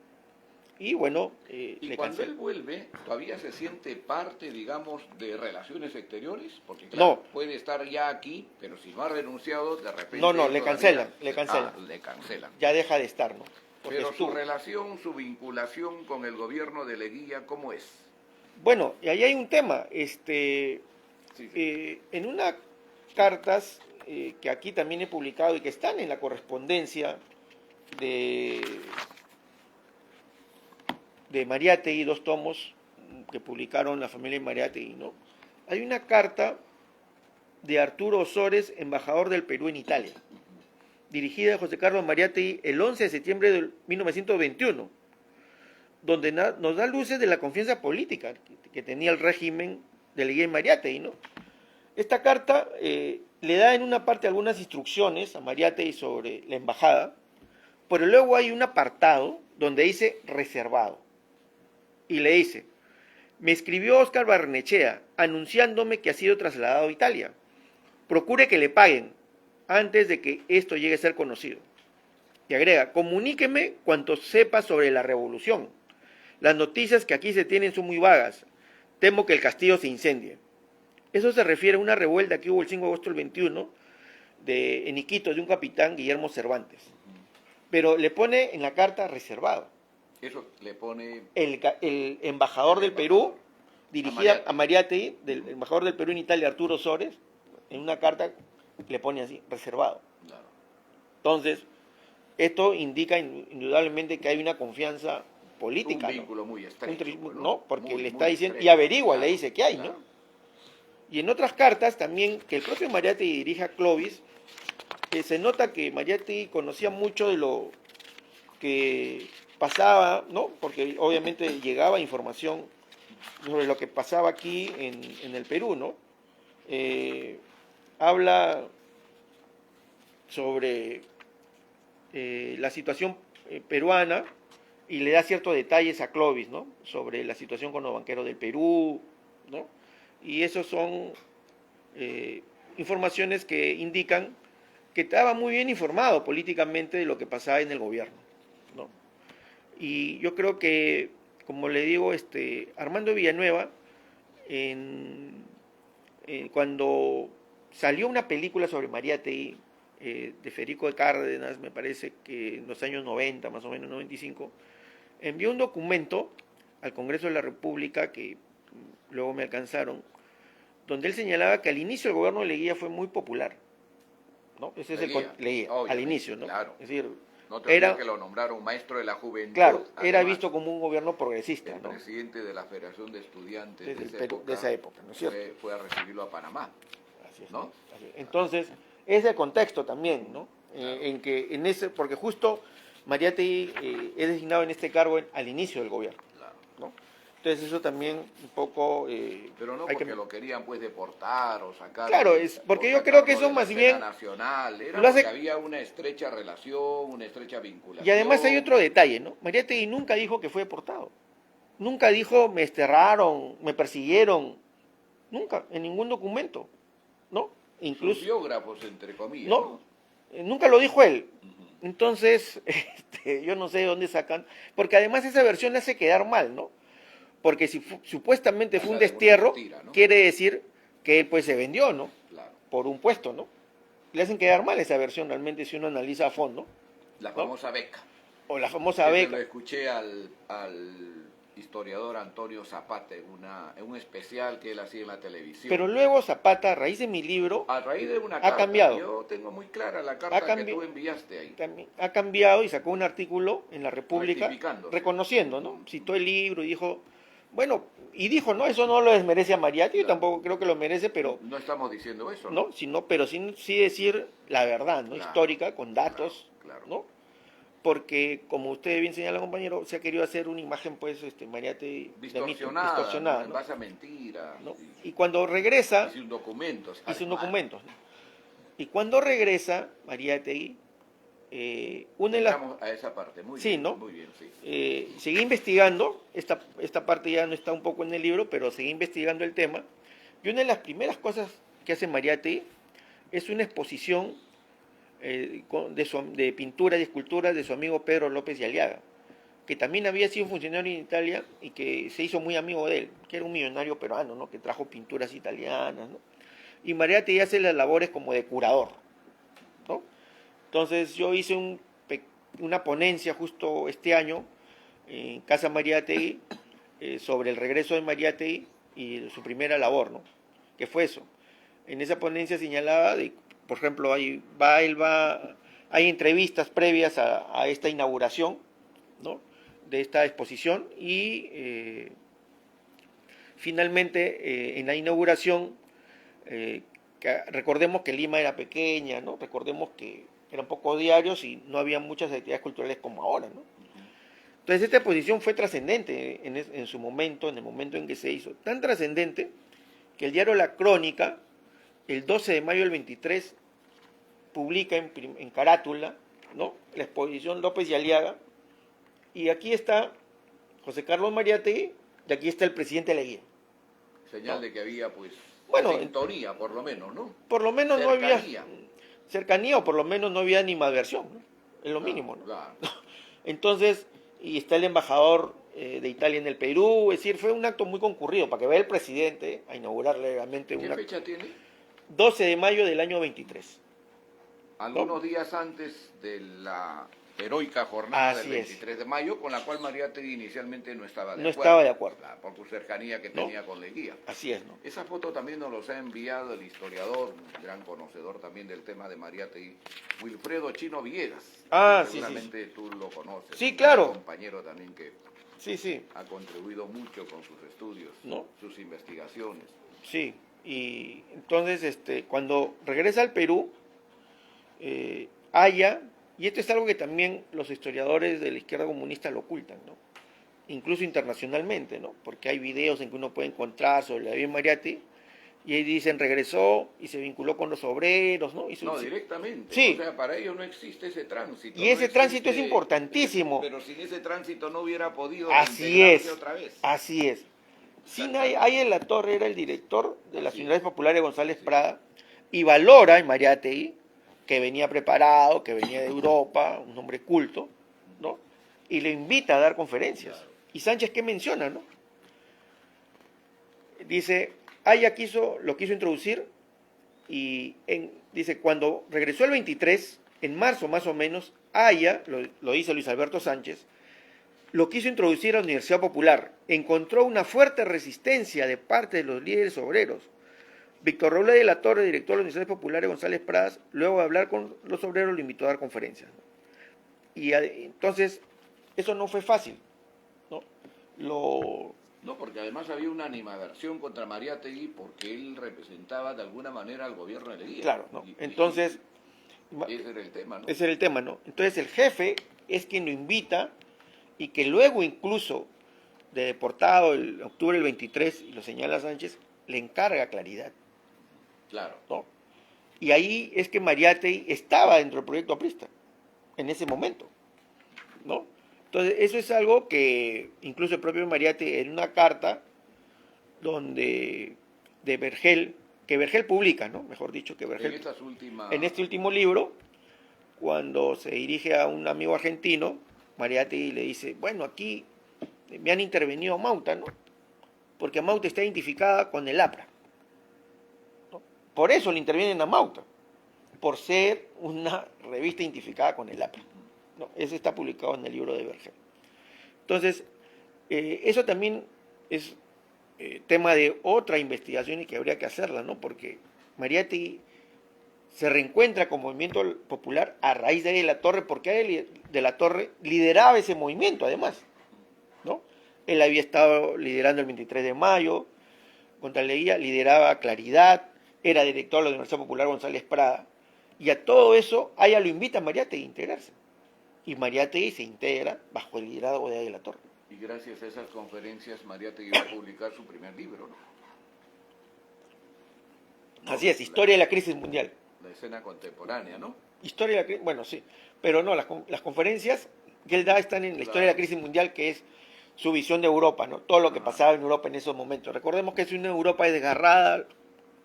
Y bueno, y cuando él vuelve, ¿todavía se siente parte, digamos, de relaciones exteriores? Porque claro, puede estar ya aquí, pero si no ha renunciado, de repente... No, le cancelan. Le cancelan. Ya deja de estar, ¿no? Porque pero su relación, su vinculación con el gobierno de Leguía, ¿cómo es? Bueno, y ahí hay un tema. En unas cartas que aquí también he publicado y que están en la correspondencia de Mariátegui, 2 tomos que publicaron la familia Mariátegui, ¿no? Hay una carta de Arturo Osores, embajador del Perú en Italia, dirigida a José Carlos Mariátegui el 11 de septiembre de 1921, donde nos da luces de la confianza política que tenía el régimen de Leguía y Mariátegui, ¿no? Esta carta le da en una parte algunas instrucciones a Mariátegui sobre la embajada, pero luego hay un apartado donde dice reservado. Y le dice, me escribió Óscar Barnechea anunciándome que ha sido trasladado a Italia. Procure que le paguen antes de que esto llegue a ser conocido. Y agrega, comuníqueme cuanto sepa sobre la revolución. Las noticias que aquí se tienen son muy vagas. Temo que el castillo se incendie. Eso se refiere a una revuelta que hubo el 5 de agosto del 21 en Iquitos de un capitán, Guillermo Cervantes. Pero le pone en la carta reservado. Eso le pone... El embajador del Perú, dirigida a Mariátegui, del embajador del Perú en Italia, Arturo Osores, en una carta le pone así, reservado. Claro. Entonces, esto indica indudablemente que hay una confianza política. Un vínculo muy estrecho. ¿no? Porque le está diciendo, y averigua, claro, le dice que hay, claro, ¿no? Y en otras cartas también, que el propio Mariátegui dirige a Clovis, se nota que Mariátegui conocía mucho de lo que pasaba, ¿no? Porque obviamente llegaba información sobre lo que pasaba aquí en el Perú, ¿no? Habla sobre la situación peruana y le da ciertos detalles a Clovis, ¿no? Sobre la situación con los banqueros del Perú, ¿no? Y esos son informaciones que indican que estaba muy bien informado políticamente de lo que pasaba en el gobierno, ¿no? Y yo creo que, como le digo, Armando Villanueva, cuando salió una película sobre Mariátegui, de Federico de Cárdenas, me parece que en los años 90, más o menos 95, envió un documento al Congreso de la República, que luego me alcanzaron, donde él señalaba que al inicio el gobierno de Leguía fue muy popular, ¿no? Ese es Leguía, al inicio, ¿no? Claro. Es decir, no te olvides que lo nombraron maestro de la juventud. Claro, era visto como un gobierno progresista, el ¿no? presidente de la Federación de Estudiantes de esa época, ¿no es cierto? Fue a recibirlo a Panamá. Así es, ¿no? Así es. Entonces, ese contexto también, ¿no? Claro. Porque justo Mariátegui es designado en este cargo al inicio del gobierno, claro, ¿no? Entonces eso también un poco... pero no porque lo querían pues deportar o sacar... Claro, es porque yo creo que eso más bien... nacional, era porque había una estrecha relación, una estrecha vinculación... Y además hay otro detalle, ¿no? Mariátegui nunca dijo que fue deportado. Nunca dijo, me desterraron, me persiguieron. Nunca, en ningún documento, ¿no? Incluso... Sus biógrafos, entre comillas. No, nunca lo dijo él. Entonces, yo no sé de dónde sacan, porque además esa versión le hace quedar mal, ¿no? Porque si supuestamente fue un Habla de una destierro, mentira, ¿no? quiere decir que él pues se vendió, ¿no? Claro. Por un puesto, ¿no? Le hacen quedar mal esa versión realmente si uno analiza a fondo, La ¿no? famosa beca. O la famosa Que se beca. lo escuché al historiador Antonio Zapata en un especial que él hacía en la televisión. Pero luego Zapata, a raíz de mi libro, A raíz de una ha carta, cambiado. yo tengo muy clara la Ha, carta que cambi tú enviaste ahí. también, ha cambiado y sacó un artículo en la República Rectificándose. reconociendo, ¿no? Citó el libro y dijo, bueno, y dijo, no, eso no lo desmerece a Mariatti, yo Claro. tampoco creo que lo merece, pero No estamos diciendo eso, ¿no? Sino, pero sí decir la verdad, ¿no? Claro, Histórica, con datos, claro. ¿no? Porque, como usted bien señala, compañero, se ha querido hacer una imagen, pues, Mariatti Distorsionada, en ¿no? base a mentiras. ¿No? Y cuando regresa, Hice un documento. hizo un documento, ¿no? Y cuando regresa, Mariátegui, una de las... Llegamos a esa parte, muy Sí, bien, ¿no? muy bien, sí. Seguí investigando, esta parte ya no está un poco en el libro, pero seguí investigando el tema, y una de las primeras cosas que hace Mariátegui es una exposición de pintura y escultura de su amigo Pedro López de Aliaga, que también había sido funcionario en Italia y que se hizo muy amigo de él, que era un millonario peruano, ¿no? Que trajo pinturas italianas, ¿no? Y Mariátegui hace las labores como de curador, ¿no? Entonces yo hice una ponencia justo este año en Casa Mariátegui sobre el regreso de Mariátegui y su primera labor, ¿no? Que fue eso. En esa ponencia señalaba, por ejemplo, hay entrevistas previas a esta inauguración, ¿no? De esta exposición y finalmente en la inauguración recordemos que Lima era pequeña, ¿no? Recordemos que eran pocos diarios y no había muchas actividades culturales como ahora, ¿no? Entonces esta exposición fue trascendente en su momento, en el momento en que se hizo, tan trascendente que el diario La Crónica, el 12 de mayo del 23, publica en carátula, ¿no? La exposición López y Aliaga, y aquí está José Carlos Mariátegui, y aquí está el presidente Leguía. Señal ¿no? de que había, pues, bueno, sintonía, por lo menos, ¿no? Por lo menos cercanía. No había cercanía, o por lo menos no había animadversión, ¿no? Es lo mínimo, ¿no? Claro. Entonces, y está el embajador de Italia en el Perú, es decir, fue un acto muy concurrido para que vaya el presidente a inaugurar legalmente ¿Qué fecha tiene? 12 de mayo del año 23. Algunos días antes de la heroica jornada del 23 de mayo, con la cual Mariátegui inicialmente no estaba de acuerdo. No estaba de acuerdo. Por su cercanía que tenía con Leguía. Así es, ¿no? Esa foto también nos los ha enviado el historiador, un gran conocedor también del tema de Mariátegui, Wilfredo Chino Villegas. Seguramente tú lo conoces. Sí, claro. Un compañero también que ha contribuido mucho con sus estudios, ¿no? Sus investigaciones. Sí, y entonces cuando regresa al Perú, y esto es algo que también los historiadores de la izquierda comunista lo ocultan, ¿no? Incluso internacionalmente, ¿no? Porque hay videos en que uno puede encontrar sobre David Mariátegui y ahí dicen regresó y se vinculó con los obreros, ¿no? Directamente. Sí. O sea, para ellos no existe ese tránsito. Y ese tránsito es importantísimo. Pero sin ese tránsito no hubiera podido Así es. otra vez. Así es. Ahí en La Torre era el director de las Unidades Populares González Prada y valora en Mariátegui que venía preparado, que venía de Europa, un hombre culto, ¿no? Y le invita a dar conferencias. Claro. Y Sánchez, ¿qué menciona, no? Dice, lo quiso introducir y dice, cuando regresó el 23, en marzo más o menos, lo dice Luis Alberto Sánchez, lo quiso introducir a la Universidad Popular. Encontró una fuerte resistencia de parte de los líderes obreros. Víctor Roble de la Torre, director de las Universidades Populares González Pradas, luego de hablar con los obreros, lo invitó a dar conferencias. Y entonces, eso no fue fácil, ¿no? No, porque además había una animadversión contra Mariátegui porque él representaba de alguna manera al gobierno de Leguía. Claro, ¿no? Entonces... ese era el tema, ¿no? Ese era el tema, ¿no? Entonces el jefe es quien lo invita y que luego incluso de deportado el octubre del 23, y lo señala Sánchez, le encarga claridad. Claro. ¿No? Y ahí es que Mariátegui estaba dentro del proyecto aprista, en ese momento, ¿no? Entonces, eso es algo que incluso el propio Mariátegui en una carta que Vergel publica, ¿no? Mejor dicho, que Vergel... En este último libro, cuando se dirige a un amigo argentino, Mariátegui le dice, bueno, aquí me han intervenido a Mauta, ¿no? Porque Mauta está identificada con el APRA, ¿no? Por eso le intervienen a Mauta, por ser una revista identificada con el APRA, ¿no? Eso está publicado en el libro de Berger. Entonces, eso también es tema de otra investigación y que habría que hacerla, ¿no? Porque Mariátegui se reencuentra con movimiento popular a raíz de la Torre, porque de la Torre lideraba ese movimiento, además, ¿no? Él había estado liderando el 23 de mayo, contra Leguía, lideraba Claridad, era director de la Universidad Popular González Prada, y a todo eso, a ella lo invita a Mariátegui a integrarse, y Mariátegui se integra bajo el liderazgo de la Torre. Y gracias a esas conferencias, Mariátegui va a publicar su primer libro, ¿no? Así es, Historia de la Crisis Mundial. La escena contemporánea, ¿no? Historia de la crisis, bueno, sí, pero no, las conferencias que él da están en la historia de la crisis mundial, que es su visión de Europa, ¿no? Todo lo que pasaba en Europa en esos momentos. Recordemos que es una Europa desgarrada,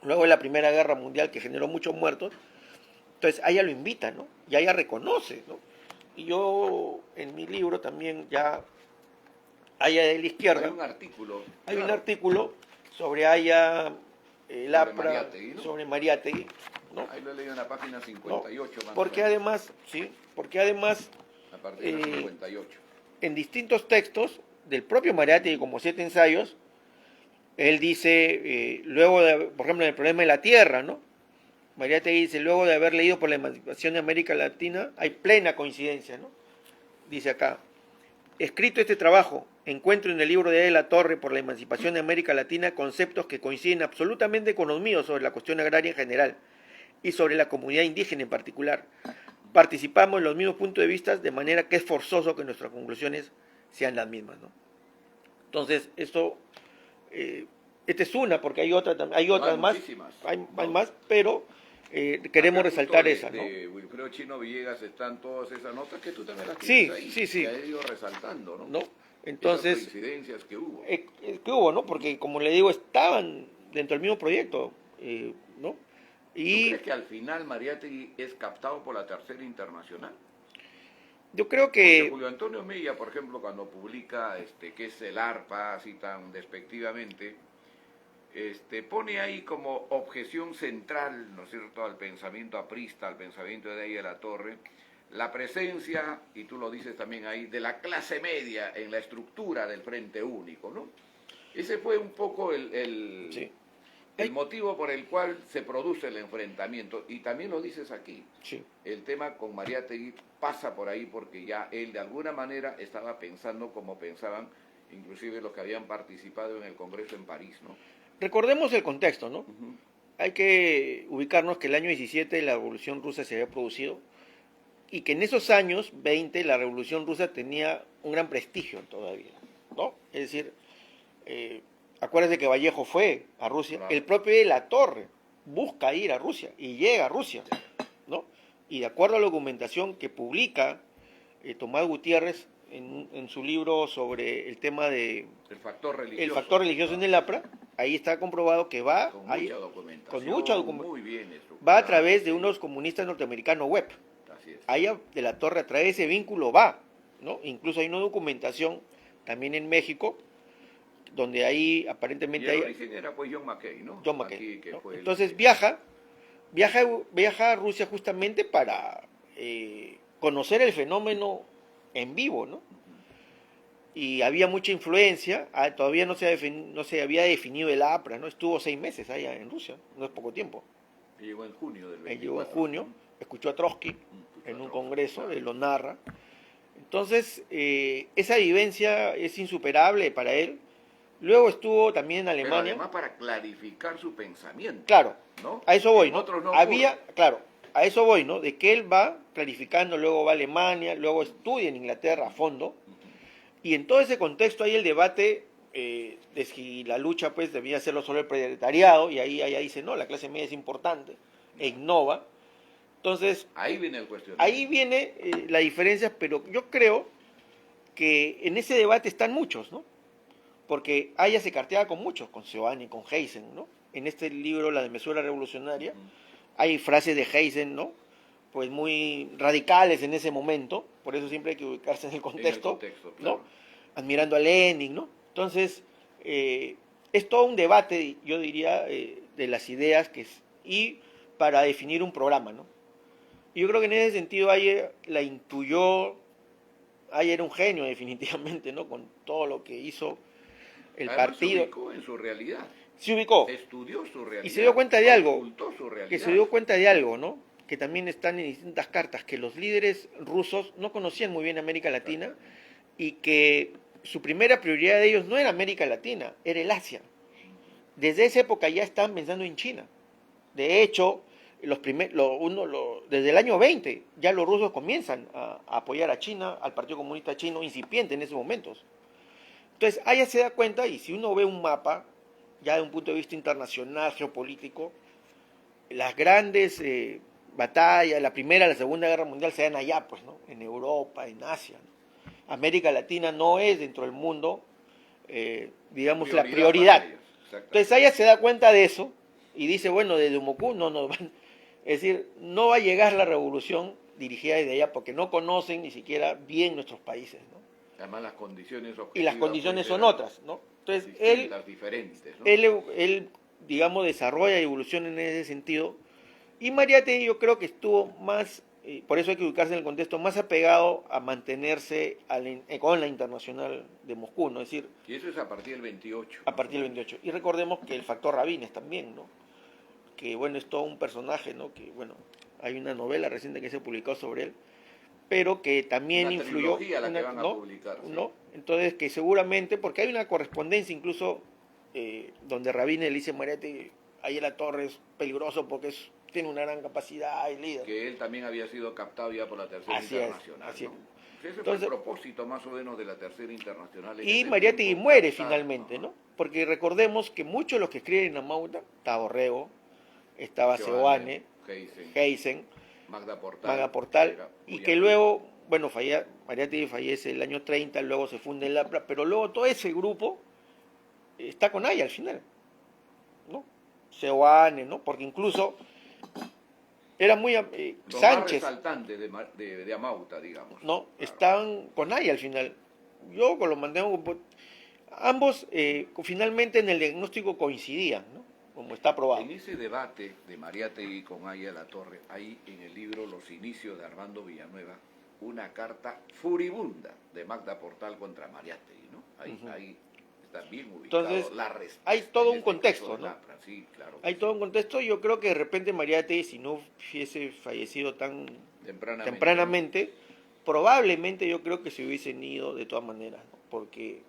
luego de la Primera Guerra Mundial, que generó muchos muertos. Entonces, a ella lo invita, ¿no? Y a ella reconoce, ¿no? Y yo, en mi libro también, ya, Aya de la Izquierda, hay un artículo sobre Aya, el APRA, Mariátegui, ¿no? sobre Mariátegui, ¿no? Ahí lo he leído en la página 58. ¿No? Más Porque además, sí, porque además, a partir de 58. En distintos textos del propio Mariátegui, como 7 ensayos, él dice, luego de, por ejemplo, en el problema de la tierra, ¿no? Mariátegui dice, luego de haber leído por la emancipación de América Latina, hay plena coincidencia, ¿no? Dice acá, escrito este trabajo, encuentro en el libro de la Torre por la emancipación de América Latina conceptos que coinciden absolutamente con los míos sobre la cuestión agraria en general y sobre la comunidad indígena en particular. Participamos en los mismos puntos de vista, de manera que es forzoso que nuestras conclusiones sean las mismas, ¿no? Entonces, esto, esta es una, porque hay otras más, hay más, pero queremos resaltar esa, ¿no? De Wilfredo Chino Villegas están todas esas notas que tú también las tienes ahí, sí. que ha ido resaltando, ¿no? ¿No? Entonces, esas coincidencias que hubo. Que hubo, ¿no? Porque, como le digo, estaban dentro del mismo proyecto, ¿no? Y, ¿tú crees que al final Mariátegui es captado por la Tercera Internacional? Yo creo que... Porque Julio Antonio Mella, por ejemplo, cuando publica que es el ARPA, así tan despectivamente, pone ahí como objeción central, ¿no es cierto?, al pensamiento aprista, al pensamiento de Aya de la Torre, la presencia, y tú lo dices también ahí, de la clase media en la estructura del Frente Único, ¿no? Ese fue un poco el motivo por el cual se produce el enfrentamiento, y también lo dices aquí. Sí. El tema con Mariátegui pasa por ahí porque ya él de alguna manera estaba pensando como pensaban inclusive los que habían participado en el Congreso en París, ¿no? Recordemos el contexto, ¿no? Uh-huh. Hay que ubicarnos que el año 17 la Revolución Rusa se había producido y que en esos años 20 la Revolución Rusa tenía un gran prestigio todavía, ¿no? Es decir, acuérdense que Vallejo fue a Rusia, claro. El propio de la Torre busca ir a Rusia y llega a Rusia, ¿no? Y de acuerdo a la documentación que publica Tomás Gutiérrez en su libro sobre el tema de el factor religioso en el APRA, ahí está comprobado que va con mucha documentación, muy bien va a través de unos comunistas norteamericanos web. Así es. Ahí de la Torre, a través de ese vínculo va, ¿no? Incluso hay una documentación también en México donde ahí aparentemente y el origen era pues John McCain, ¿no? John McCain, aquí, que ¿no? fue entonces viaja a Rusia justamente para conocer el fenómeno en vivo, ¿no? Y había mucha influencia, todavía no se había definido el APRA, ¿no? Estuvo 6 meses allá en Rusia, no es poco tiempo. Y llegó en junio del 24. Llegó en junio, escuchó a Trotsky en un congreso, claro. Lo narra. Entonces, esa vivencia es insuperable para él. Luego estuvo también en Alemania. Pero además para clarificar su pensamiento. Claro, ¿no? A eso voy, ¿no? No claro, a eso voy, ¿no? De que él va clarificando, luego va a Alemania, luego estudia en Inglaterra a fondo. Y en todo ese contexto hay el debate de si la lucha pues debía hacerlo solo el proletariado, y ahí dice, no, la clase media es importante, e innova. Entonces, ahí viene el cuestionamiento. Ahí viene la diferencia, pero yo creo que en ese debate están muchos, ¿no? Porque Aya se carteaba con muchos, con Seoane, con Heisen, ¿no? En este libro, La desmesura revolucionaria, hay frases de Heisen, ¿no? pues muy radicales en ese momento, por eso siempre hay que ubicarse en el contexto, claro. ¿no? Admirando a Lenin, ¿no? Entonces, es todo un debate, yo diría, de las ideas y para definir un programa, ¿no? Yo creo que en ese sentido Ayer la intuyó, Ayer era un genio definitivamente, ¿no? Con todo lo que hizo el Además, partido. se ubicó en su realidad. Se ubicó. Estudió su realidad. Y se dio cuenta de algo. Ocultó su realidad. Que se dio cuenta de algo, ¿no? Que también están en distintas cartas, que los líderes rusos no conocían muy bien América Latina y que su primera prioridad de ellos no era América Latina, era el Asia. Desde esa época ya estaban pensando en China. De hecho, desde el año 20 ya los rusos comienzan a apoyar a China, al Partido Comunista Chino, incipiente en esos momentos. Entonces, allá se da cuenta, y si uno ve un mapa, ya de un punto de vista internacional, geopolítico, las grandes batallas, la Primera y la Segunda Guerra Mundial se dan allá, pues, ¿no? En Europa, en Asia, ¿no? América Latina no es dentro del mundo, digamos, la prioridad. Entonces, allá se da cuenta de eso y dice, bueno, desde Moscú no nos van... Es decir, no va a llegar la revolución dirigida desde allá porque no conocen ni siquiera bien nuestros países, ¿no? Además las condiciones objetivas, y las condiciones son otras, ¿no? Entonces diferentes, ¿no? él, digamos, desarrolla y evoluciona en ese sentido. Y Mariátegui yo creo que estuvo más, por eso hay que ubicarse en el contexto, más apegado a mantenerse con la Internacional de Moscú, ¿no? Es decir, y eso es a partir del 28. A partir del 28. Y recordemos que el factor Rabines también, ¿no? Que bueno, es todo un personaje, ¿no? Que bueno, hay una novela reciente que se publicó sobre él, pero que también una influyó, la que van a publicar, ¿sí? ¿no? Entonces que seguramente, porque hay una correspondencia incluso donde Rabines le dice a Mariátegui, ahí la torre es peligroso porque tiene una gran capacidad y líder. Que él también había sido captado ya por la Tercera Internacional. Así es. Ese entonces, fue el propósito más o menos de la Tercera Internacional. Y Mariátegui muere finalmente, ¿no? Porque recordemos que muchos de los que escriben en Amauta, estaba Orrego, estaba Seoane, Heisen, Magda Portal, y que luego, bueno, Mariátegui fallece el año 30, luego se funde el APRA, pero luego todo ese grupo está con Aya al final, ¿no? Seoane, ¿no? Porque incluso era muy... Sánchez. Más resaltante de Amauta, digamos. No, claro. Estaban con Aya al final. Yo con lo mantengo... Ambos finalmente en el diagnóstico coincidían, ¿no? Como está probado. En ese debate de Mariátegui con Aya Latorre, hay en el libro Los inicios de Armando Villanueva una carta furibunda de Magda Portal contra Mariátegui, ¿no? Ahí está bien ubicado. Entonces, hay todo un contexto, ¿no? Sí, claro. Hay todo un contexto. Yo creo que de repente Mariátegui, si no hubiese fallecido tan tempranamente, probablemente yo creo que se hubiesen ido de todas maneras, ¿no? Porque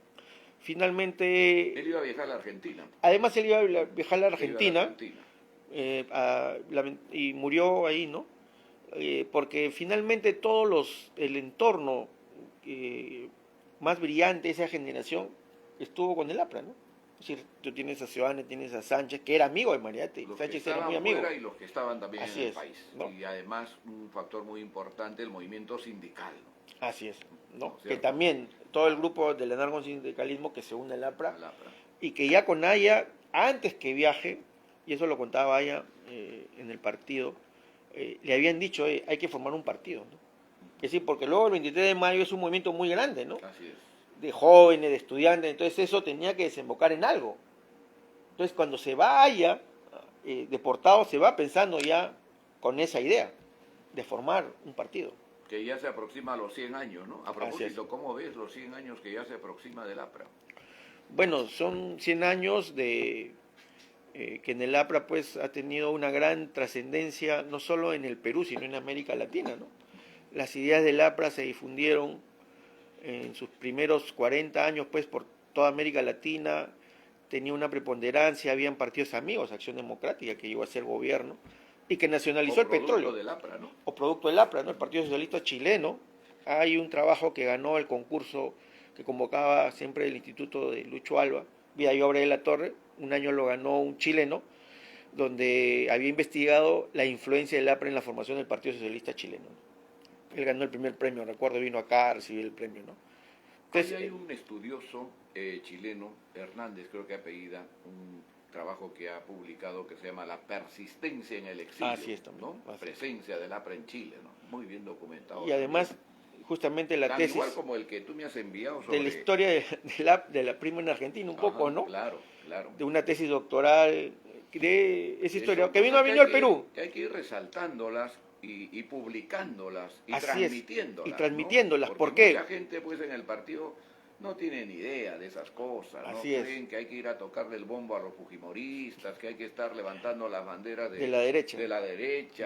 finalmente... Él iba a viajar a la Argentina. Además, él iba a viajar a la Argentina, y murió ahí, ¿no? Porque finalmente el entorno más brillante de esa generación estuvo con el APRA, ¿no? Es decir, tú tienes a Seoane, tienes a Sánchez, que era amigo de Mariátegui. Sánchez era muy amigo. Y los que estaban también en el país. ¿No? Y además, un factor muy importante, el movimiento sindical, ¿no? Así es, ¿no? Que también todo el grupo del anarcosindicalismo que se une al APRA, y que ya con Aya, antes que viaje, y eso lo contaba Aya en el partido, le habían dicho, hay que formar un partido, ¿no? Es decir, porque luego el 23 de mayo es un movimiento muy grande, ¿no? Así es. De jóvenes, de estudiantes, entonces eso tenía que desembocar en algo. Entonces cuando se vaya deportado, se va pensando ya con esa idea de formar un partido. Que ya se aproxima a los 100 años, ¿no? A propósito, ¿cómo ves los 100 años que ya se aproxima del APRA? Bueno, son 100 años de que en el APRA pues ha tenido una gran trascendencia, no solo en el Perú, sino en América Latina, ¿no? Las ideas del APRA se difundieron en sus primeros 40 años pues por toda América Latina, tenía una preponderancia, habían partidos amigos, Acción Democrática, que llegó a ser gobierno, y que nacionalizó el petróleo. Del APRA, ¿no? O producto del APRA, ¿no? El Partido Socialista Chileno. Hay un trabajo que ganó el concurso que convocaba siempre el Instituto de Lucho Alba, Vida y Obra de la Torre, un año lo ganó un chileno, donde había investigado la influencia del APRA en la formación del Partido Socialista Chileno. Él ganó el primer premio, recuerdo, vino acá a recibir el premio, ¿no? Entonces, hay un estudioso chileno, Hernández, creo que apellida, trabajo que ha publicado que se llama La persistencia en el exilio. Así es también. ¿No? Presencia del APRA en Chile, ¿no? Muy bien documentado. Y además, justamente la tan tesis igual como el que tú me has enviado sobre... de la historia de la prima en Argentina, un poco, ¿no? Claro, claro. De una tesis doctoral de esa historia, Son que vino cosas al Perú. Que hay que ir resaltándolas y publicándolas y Así transmitiéndolas. es, y transmitiéndolas. ¿no? ¿Por qué? Mucha gente pues en el partido no tiene ni idea de esas cosas, ¿no? Así es. Creen que hay que ir a tocarle el bombo a los fujimoristas, que hay que estar levantando las banderas De la derecha.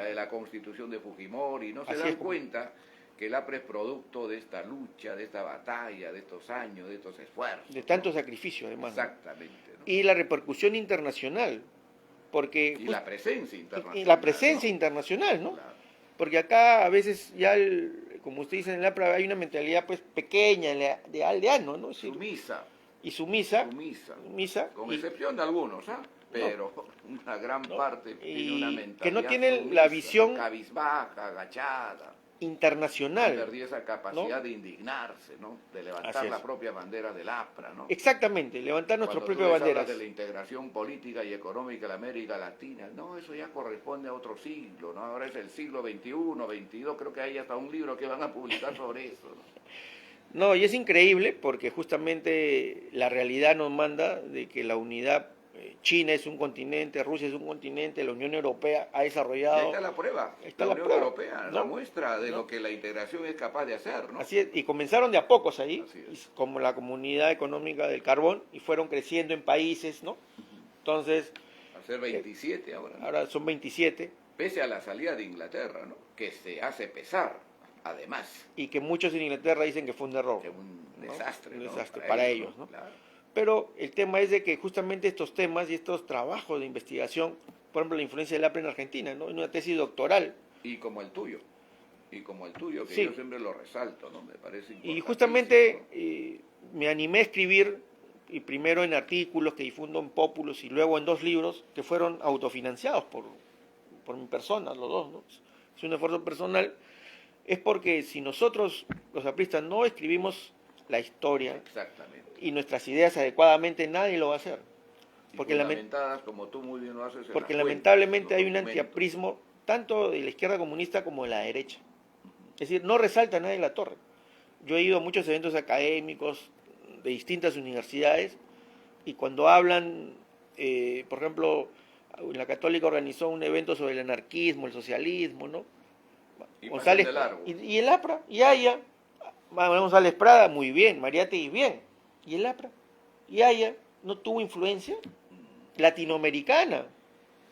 de la constitución de Fujimori, no se Así dan es. cuenta que el APRA es producto de esta lucha, de esta batalla, de estos años, de estos esfuerzos. De tanto ¿no? sacrificio, además. Exactamente. ¿no? Y la repercusión internacional. Porque Y la presencia internacional. y la presencia internacional, ¿no? Claro. Porque acá a veces ya, como usted dice en el APRA, hay una mentalidad pues pequeña, de aldeano, ¿no? Es decir, Sumisa. y sumisa. Con excepción de algunos, ¿ah? Pero una gran parte tiene una mentalidad que no tienen sumisa, la visión cabizbaja, agachada. internacional. Perdí esa capacidad ¿no? de indignarse, ¿no? De Así levantar es. la propia bandera del APRA, ¿no? Exactamente, levantar nuestras Cuando propias tú les banderas. hablas de la integración política y económica de la América Latina, no, eso ya corresponde a otro siglo, ¿no? Ahora es el siglo XXI, XXII, creo que hay hasta un libro que van a publicar sobre eso, ¿no? No, y es increíble porque justamente la realidad nos manda de que la unidad, China es un continente, Rusia es un continente, la Unión Europea ha Y ahí desarrollado... está la prueba, Está la la Unión prueba, Europea, ¿no? la muestra de ¿no? lo que la integración es capaz de hacer, ¿no? Así es, y comenzaron de a pocos ahí, Así es. como la Comunidad Económica del Carbón, y fueron creciendo en países, ¿no? Entonces, A ser 27 ahora, ¿no? ahora son 27, Pese a la salida de Inglaterra, ¿no? Que se hace pesar, además, y que muchos en Inglaterra dicen que fue un error. que un ¿no? desastre, Un ¿no? desastre para ellos, ¿no? Claro. Pero el tema es de que justamente estos temas y estos trabajos de investigación, por ejemplo, la influencia del APRA en Argentina, ¿no? En una tesis doctoral. Y como el tuyo, que Sí. yo siempre lo resalto, ¿no? Me parece importante. Y justamente me animé a escribir, y primero en artículos que difundo en Populus y luego en 2 libros que fueron autofinanciados por mi persona, los dos, ¿no? Es un esfuerzo personal. Es porque si nosotros, los apristas, no escribimos la historia Exactamente. y nuestras ideas adecuadamente, nadie lo va a hacer. Y Porque fundamentadas, como tú muy bien lo haces, en Porque las lamentablemente fuentes, hay los un documentos. antiaprismo tanto de la izquierda comunista como de la derecha. Es decir, no resalta nadie la torre. Yo he ido a muchos eventos académicos de distintas universidades y cuando hablan, por ejemplo, la Católica organizó un evento sobre el anarquismo, el socialismo, ¿no? Y González, pasan de largo. y el APRA, y Haya, Manuel González Prada, muy bien, Mariátegui, bien. ¿Y el APRA? ¿Y Haya no tuvo influencia latinoamericana?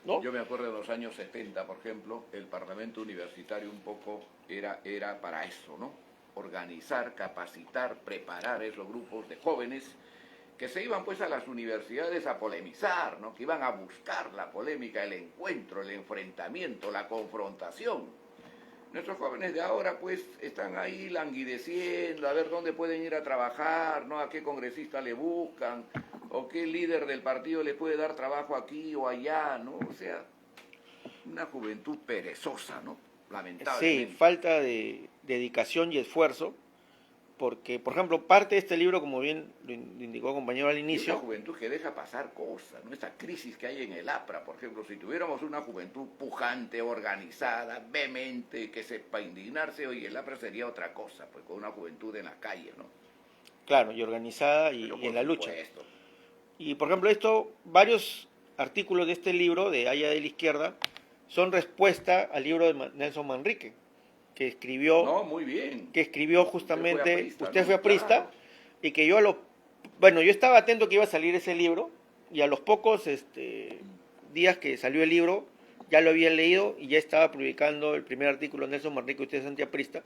¿No? Yo me acuerdo de los años 70, por ejemplo, el Parlamento Universitario un poco era para eso, ¿no? Organizar, capacitar, preparar esos grupos de jóvenes que se iban pues a las universidades a polemizar, ¿no? Que iban a buscar la polémica, el encuentro, el enfrentamiento, la confrontación. Nuestros jóvenes de ahora pues están ahí languideciendo, a ver dónde pueden ir a trabajar, ¿no? A qué congresista le buscan, o qué líder del partido le puede dar trabajo aquí o allá, ¿no? O sea, una juventud perezosa, ¿no? Lamentablemente. Sí, falta de dedicación y esfuerzo, porque, por ejemplo, parte de este libro, como bien lo indicó el compañero al Y una inicio, juventud que deja pasar cosas, ¿no? Esta crisis que hay en el APRA, por ejemplo, si tuviéramos una juventud pujante, organizada, vehemente, que sepa indignarse, hoy el APRA sería otra cosa, pues con una juventud en la calle, ¿no? claro, y organizada Pero y en por la lucha. supuesto. Y, por ejemplo, varios artículos de este libro, de Haya de la Izquierda, son respuesta al libro de Nelson Manrique, que escribió... No, muy bien. que escribió justamente, usted fue ¿no? aprista, Claro. y que yo bueno, yo estaba atento que iba a salir ese libro, y a los pocos días que salió el libro, ya lo había leído, y ya estaba publicando el primer artículo de Nelson Manrique, usted es antiaprista,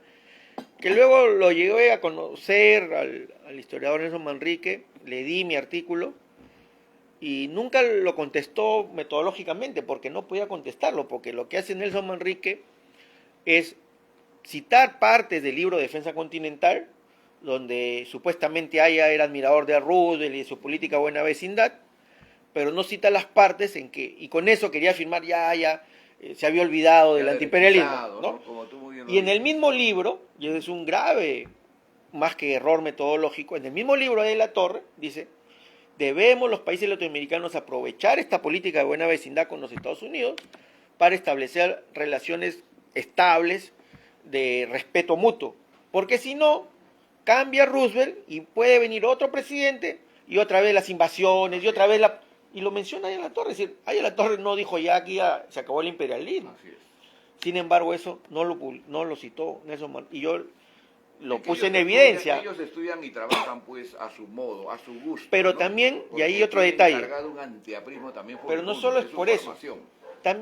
que luego lo llegué a conocer al historiador Nelson Manrique, le di mi artículo, y nunca lo contestó metodológicamente, porque no podía contestarlo, porque lo que hace Nelson Manrique es citar partes del libro Defensa Continental, donde supuestamente Haya era admirador de Roosevelt y de su política buena vecindad, pero no cita las partes en que, y con eso quería afirmar ya se había olvidado del Ya antiimperialismo, derechizado, ¿no? Como tú muy bien lo Y en el dices. mismo libro, y ese es un grave, más que error metodológico, en el mismo libro de la Torre, dice, Debemos los países latinoamericanos aprovechar esta política de buena vecindad con los Estados Unidos para establecer relaciones estables de respeto mutuo. Porque si no, cambia Roosevelt y puede venir otro presidente y otra vez las invasiones y otra vez la... Y lo menciona ahí a la Torre. Es decir, ahí a la Torre no dijo ya aquí ya se acabó el imperialismo. Así es. Sin embargo, eso no lo citó Nelson Mandela. Y yo lo Es que puse en ellos evidencia. ellos estudian y trabajan pues a su modo, a su gusto. Pero ¿no? también, y ahí Porque otro el detalle. encargado de un antiaprismo también fue Pero un no mundo solo de es su por eso. formación.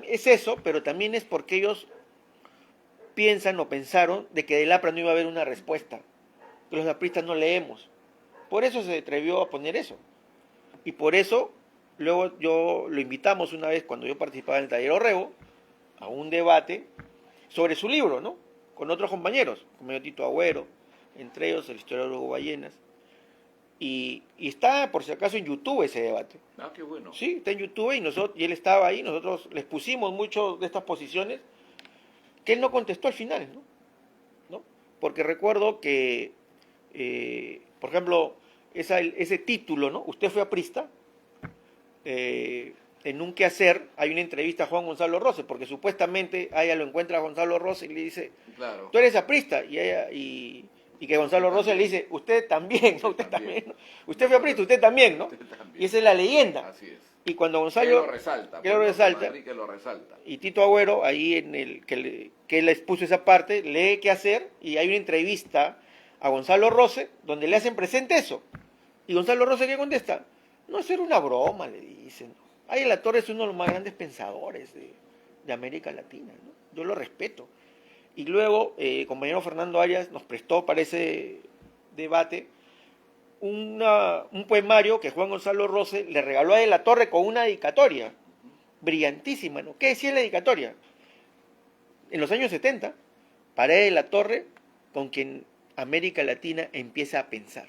Es eso, pero también es porque ellos piensan o pensaron de que del APRA no iba a haber una respuesta. Que los apristas no leemos. Por eso se atrevió a poner eso. Y por eso, luego yo lo invitamos una vez cuando yo participaba en el taller Orrego, a un debate sobre su libro, ¿no? Con otros compañeros, como Tito Agüero, entre ellos el historiador Ballenas. Y está, por si acaso, en YouTube ese debate. Ah, qué bueno. Sí, está en YouTube y él estaba ahí, nosotros les pusimos muchas de estas posiciones que él no contestó al final, ¿no? Porque recuerdo que, por ejemplo, ese título, ¿no? Usted fue aprista, en un quehacer hay una entrevista a Juan Gonzalo Rose, porque supuestamente a ella lo encuentra a Gonzalo Rose y le dice, Claro. tú eres aprista, y que Gonzalo Rose le dice, usted también, ¿no? Usted también. también, ¿no? Usted fue aprista, usted también, ¿no? Usted también. Y esa es la leyenda. Así es. Y cuando Que Gonzalo... lo resalta. que lo pues, resalta. Manrique lo resalta. Y Tito Agüero, ahí en el que él les puso esa parte, lee qué hacer, y hay una entrevista a Gonzalo Rose, donde le hacen presente eso. Y Gonzalo Rose, ¿qué contesta? No, eso era una broma, le dicen. Ahí la Torre es uno de los más grandes pensadores de América Latina, ¿no? Yo lo respeto. Y luego, el compañero Fernando Arias nos prestó para ese debate un poemario que Juan Gonzalo Rose le regaló a De la Torre con una dedicatoria brillantísima, ¿no? ¿Qué decía la dedicatoria? En los años 70, para De la Torre, con quien América Latina empieza a pensar.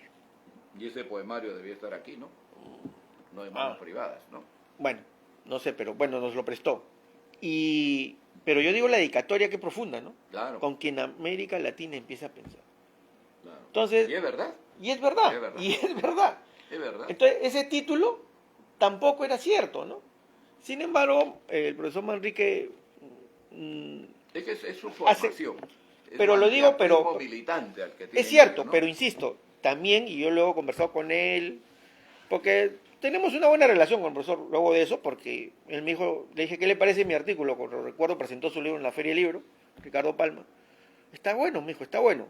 Y ese poemario debía estar aquí, ¿no? No en manos privadas, ¿no? Bueno, no sé, pero bueno, nos lo prestó. Pero yo digo la dedicatoria, qué profunda, ¿no? Claro. Con quien América Latina empieza a pensar. Claro. Entonces, ¿Y es verdad? y es verdad, Es verdad. y es verdad. Es verdad. Entonces, ese título tampoco era cierto, ¿no? Sin embargo, el profesor Manrique... Es que es su formación. pero lo digo, pero... militante al que tiene Es cierto, ¿no? pero insisto, también, y yo luego he conversado con él, porque tenemos una buena relación con el profesor luego de eso, porque él me dijo, le dije, ¿qué le parece mi artículo? Cuando recuerdo, presentó su libro en la Feria del Libro, Ricardo Palma. Está bueno, me dijo, está bueno.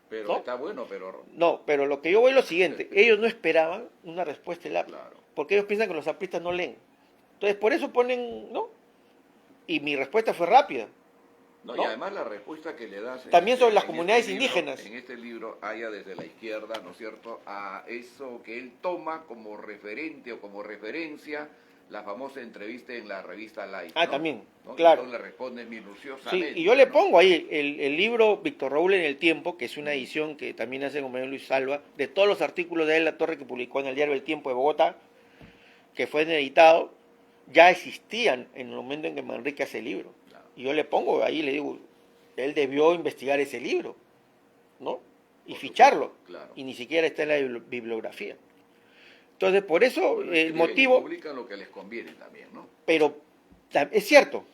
Pero ¿no? está bueno, pero... No, pero lo que yo voy es lo siguiente, ellos no esperaban una respuesta del APRA, Claro. porque ellos piensan que los apristas no leen. Entonces, por eso ponen, ¿no? Y mi respuesta fue rápida. No, ¿no? y además la respuesta que le das... También sobre las en comunidades libro, indígenas. En este libro haya desde la izquierda, ¿no es cierto?, a eso que él toma como referente o como referencia la famosa entrevista en la revista Life. Ah, ¿no? también, ¿no? claro. Y le responde Sí, minuciosamente. y yo le ¿no? pongo ahí el libro Víctor Raúl en el Tiempo, que es una edición que también hace el compañero Luis Salva, de todos los artículos de La Torre que publicó en el diario El Tiempo de Bogotá, que fue editado, ya existían en el momento en que Manrique hace el libro. Claro. Y yo le pongo ahí, le digo, él debió investigar ese libro, ¿no? Y Por ficharlo. supuesto, claro. Y ni siquiera está en la bibliografía. Entonces, por eso Bueno, el escriben y motivo... publican lo que les conviene también, ¿no? Pero es cierto,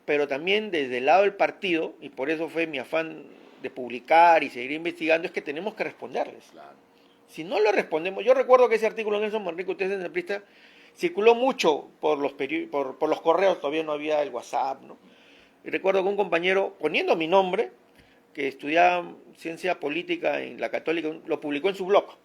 pero también desde el lado del partido, y por eso fue mi afán de publicar y seguir investigando, es que tenemos que responderles. Claro. Si no le respondemos, yo recuerdo que ese artículo de Nelson Manrique, ustedes en el Prista, circuló mucho por los correos, todavía no había el WhatsApp, ¿no? Y recuerdo que un compañero, poniendo mi nombre, que estudiaba ciencia política en la Católica, lo publicó en su blog.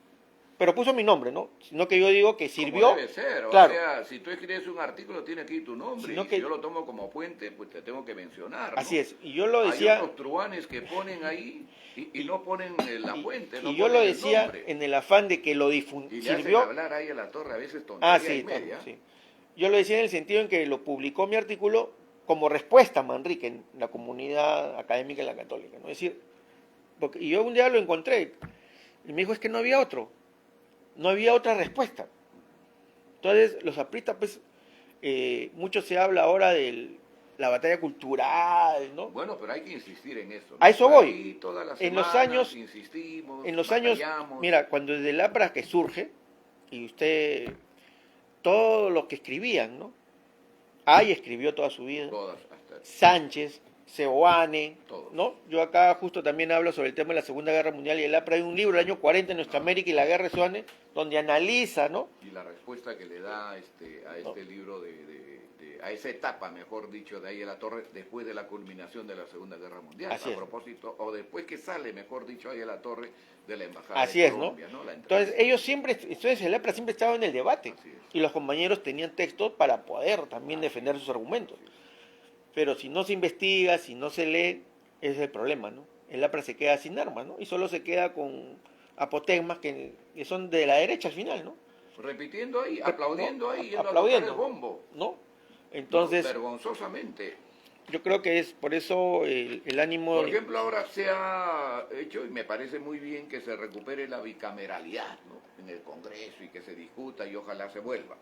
Pero puso mi nombre, ¿no? Sino que yo digo que sirvió... Como debe ser, claro. O sea, si tú escribes un artículo, tiene aquí tu nombre, Sino y que- si yo lo tomo como fuente, pues te tengo que mencionar, ¿no? Así es, y yo lo decía... Hay otros truanes que ponen ahí y no ponen la fuente, no y yo ponen lo el decía nombre. en el afán de que lo Y le hacen sirvió... hablar ahí a la Torre a veces tontería Ah, sí, y media. sí. Yo lo decía en el sentido en que lo publicó mi artículo como respuesta a Manrique en la comunidad académica de la Católica, ¿no? Es decir, y yo un día lo encontré y me dijo, es que no había otro, no había otra respuesta. Entonces, los apristas, pues, mucho se habla ahora de la batalla cultural, ¿no? Bueno, pero hay que insistir en eso, ¿no? A eso voy. Ahí todas las En los semanas años- insistimos, En los años, batallamos. mira, cuando desde el APRA que surge, y usted, todo lo que escribían, ¿no? Ay escribió toda su vida, Todas, hasta Sánchez, Seoane, todos. ¿no? Yo acá justo también hablo sobre el tema de la Segunda Guerra Mundial y el APRA. Hay un libro, el año 40 en Nuestra América y la Guerra de Seoane, donde analiza, ¿no? Y la respuesta que le da a este libro a esa etapa, mejor dicho, de ahí a la Torre, después de la culminación de la Segunda Guerra Mundial, Así a es. propósito, o después que sale, mejor dicho, ahí a la Torre de la Embajada Así de es, ¿no? Colombia, ¿no? Entonces ellos siempre, entonces el APRA siempre estaba en el debate Así es. y los compañeros tenían textos para poder también defender sus argumentos. Pero si no se investiga, si no se lee, ese es el problema, ¿no? El APRA se queda sin armas, ¿no? Y solo se queda con apotegmas que son de la derecha al final, ¿no? Repitiendo ahí, aplaudiendo ahí, yendo aplaudiendo, a tocar el bombo. ¿no? Entonces, No, vergonzosamente. yo creo que es por eso el ánimo... Por ejemplo, ahora se ha hecho, y me parece muy bien, que se recupere la bicameralidad, ¿no? En el Congreso y que se discuta y ojalá se vuelva.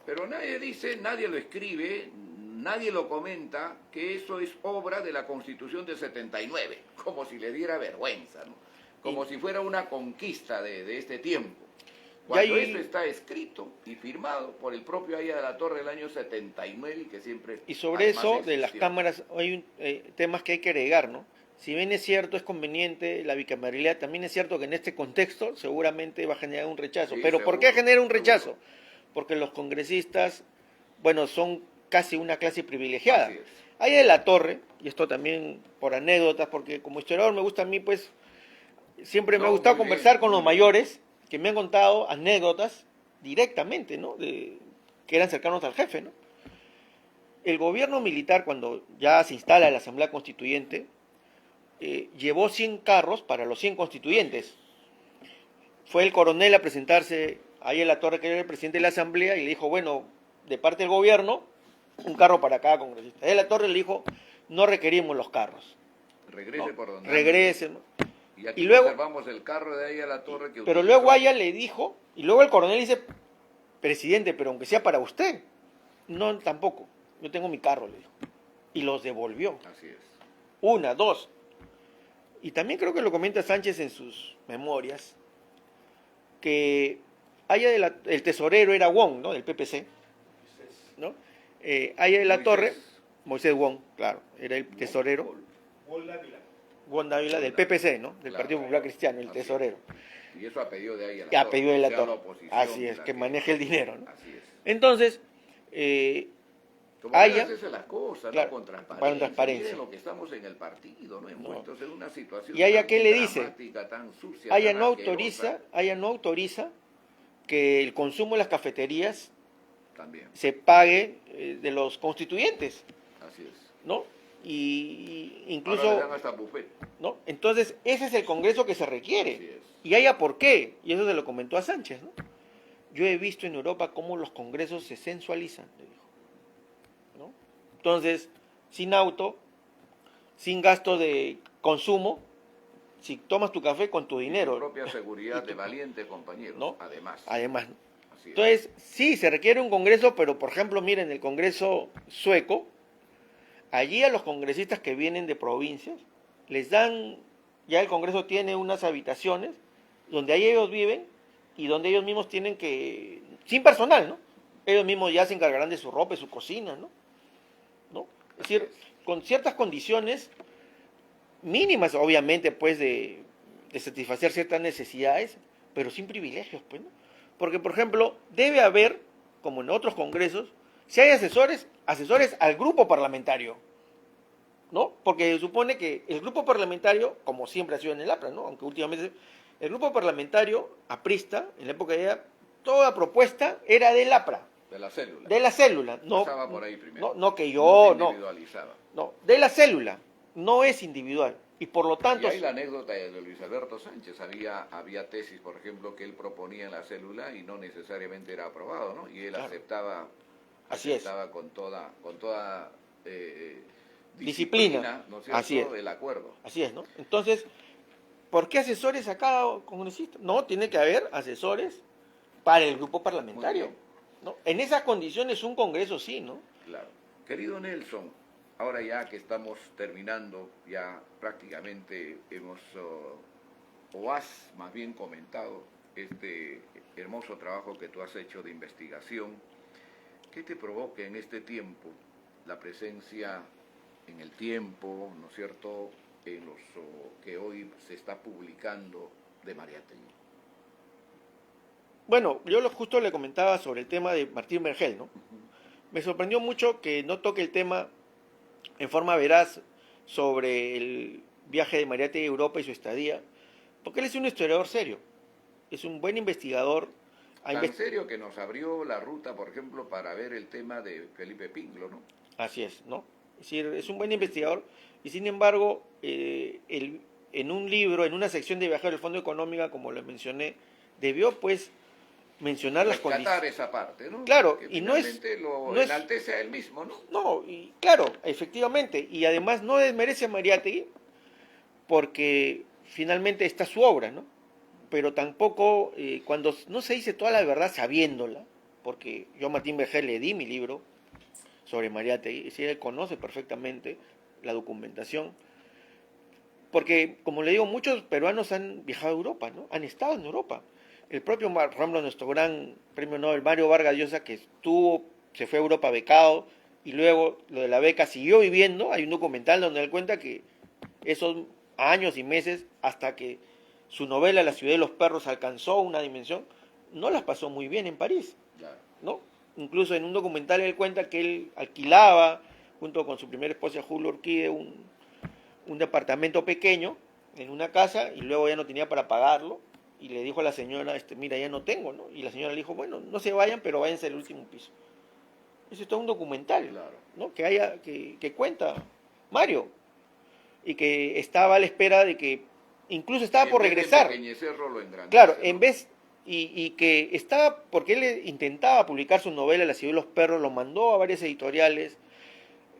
Pero nadie dice, nadie lo escribe, nadie lo comenta, que eso es obra de la Constitución del 79, como si le diera vergüenza, ¿no? Como si fuera una conquista de este tiempo. Cuando eso está escrito y firmado por el propio Aya de la Torre del año 79 y que siempre... Y sobre además eso, de las existió. cámaras, hay temas que hay que agregar, ¿no? Si bien es cierto, es conveniente la bicameralidad, también es cierto que en este contexto seguramente va a generar un rechazo. Sí, Pero ¿por qué seguro, genera un seguro. rechazo? Porque los congresistas, bueno, son casi una clase privilegiada. Así es. Aya de la Torre, y esto también por anécdotas, porque como historiador me gusta a mí, pues, siempre me ha No, gustado muy bien, conversar con muy los bien. mayores que me han contado anécdotas directamente, ¿no? Que eran cercanos al jefe, ¿no? El gobierno militar, cuando ya se instala la Asamblea Constituyente, llevó 100 carros para los 100 constituyentes. Fue el coronel a presentarse ahí en la torre, que era el presidente de la Asamblea, y le dijo, bueno, de parte del gobierno, un carro para cada congresista. Ahí en la torre le dijo, no requerimos los carros. Regrese ¿No? por donde... Regresen. Y aquí Y luego- observamos el carro de ahí a la Torre que Pero utilizó. luego Aya le dijo, y luego el coronel dice, presidente, pero aunque sea para usted. No, tampoco. Yo tengo mi carro, le dijo. Y los devolvió. Así es. Una, dos. Y también creo que lo comenta Sánchez en sus memorias, que el tesorero era Wong, ¿no? Del PPC, ¿no? Aya de la Moisés. Torre, Moisés Wong, claro, era el tesorero. Wong Dávila del PPC, ¿no? Del Claro. Partido Popular Cristiano, el Así es. tesorero. Y eso a pedido de ahí a la Y a Torre, pedido de la sea Torre. oposición Así es, la que maneje el dinero, ¿no? Así es. Entonces, Como Aya, hacerse las cosas, claro, ¿no? Con transparencia. con transparencia. Miren lo que estamos en el partido, ¿no? Envueltos en una situación ¿Y Aya tan qué le dice? dramática, tan sucia, Aya tan no asquerosa. autoriza que el consumo en las cafeterías También, se pague de los constituyentes, así es. ¿no? Y Ahora incluso, le dan hasta buffet. ¿no? Entonces, ese es el Congreso que se Así requiere. es. Y Aya, ¿por qué? Y eso se lo comentó a Sánchez, ¿no? Yo he visto en Europa cómo los congresos se sensualizan, le dijo, ¿no? Entonces, sin auto, sin gasto de consumo, si tomas tu café con tu Y su dinero, propia seguridad de valientes compañeros, ¿no? además. Además. Así es. Entonces, sí, se requiere un congreso, pero por ejemplo, miren, el congreso sueco, allí a los congresistas que vienen de provincias, les dan, ya el congreso tiene unas habitaciones donde ahí ellos viven y donde ellos mismos tienen que, sin personal, ¿no? Ellos mismos ya se encargarán de su ropa y su cocina, ¿no? ¿No? Es decir, con ciertas condiciones mínimas, obviamente, pues, de satisfacer ciertas necesidades, pero sin privilegios, pues, ¿no? Porque, por ejemplo, debe haber, como en otros congresos, si hay asesores, asesores al grupo parlamentario, ¿no? Porque se supone que el grupo parlamentario, como siempre ha sido en el APRA, ¿no? Aunque últimamente, el grupo parlamentario aprista, en la época de ella, toda propuesta era del APRA, De la célula. de la célula, no, Pasaba por ahí primero. no que No yo, se no, individualizaba. no, de la célula, no es individual, y por lo Y tanto, hay la anécdota de Luis Alberto Sánchez. Había tesis, por ejemplo, que él proponía en la célula y no necesariamente era aprobado, ¿no? Y él Claro. Así es. aceptaba con toda Disciplina. ¿no es cierto? Así es. El acuerdo. así es, ¿no? Entonces, ¿por qué asesores a cada congresista? No, tiene que haber asesores para el grupo parlamentario, Muy bien. ¿no? En esas condiciones un congreso sí, ¿no? Claro. Querido Nelson, ahora ya que estamos terminando, ya prácticamente hemos, o has más bien comentado este hermoso trabajo que tú has hecho de investigación. ¿Qué te provoca en este tiempo la presencia en el tiempo, ¿no es cierto?, en los que hoy se está publicando de Mariátegui? Bueno, justo le comentaba sobre el tema de Martín Vergel, ¿no? Me sorprendió mucho que no toque el tema en forma veraz sobre el viaje de Mariátegui a Europa y su estadía, porque él es un historiador serio, es un buen investigador. Tan serio que nos abrió la ruta, por ejemplo, para ver el tema de Felipe Pinglo, ¿no? Así es, ¿no? Es decir, es un buen investigador y sin embargo, en un libro, en una sección de viajeros del Fondo Económica, como lo mencioné, debió pues mencionar las condiciones. Rescatar esa parte, ¿no? Claro, Que y no es... finalmente lo no es- enaltece a él mismo, ¿no? No, y claro, efectivamente, y además no desmerece a Mariátegui porque finalmente está su obra, ¿no? Pero tampoco, cuando no se dice toda la verdad sabiéndola, porque yo a Martín Vergel le di mi libro sobre Mariátegui, es decir, él conoce perfectamente la documentación, porque, como le digo, muchos peruanos han viajado a Europa, ¿no? Han estado en Europa. El propio, por ejemplo, nuestro gran premio Nobel, Mario Vargas Llosa, que se fue a Europa becado, y luego lo de la beca siguió viviendo. Hay un documental donde él cuenta que esos años y meses, hasta que su novela La ciudad de los perros alcanzó una dimensión, no las pasó muy bien en París, Claro. ¿no? Incluso en un documental él cuenta que él alquilaba, junto con su primera esposa Julio Urquide, un departamento pequeño en una casa y luego ya no tenía para pagarlo y le dijo a la señora, mira, ya no tengo, ¿no? Y la señora le dijo, bueno, no se vayan, pero váyanse al último piso. Eso es todo un documental, Claro. ¿no? Que cuenta Mario y que estaba a la espera de que incluso estaba por regresar. Lo engrandece, Claro, ¿no? en vez y que estaba, porque él intentaba publicar su novela La ciudad de los perros, lo mandó a varias editoriales,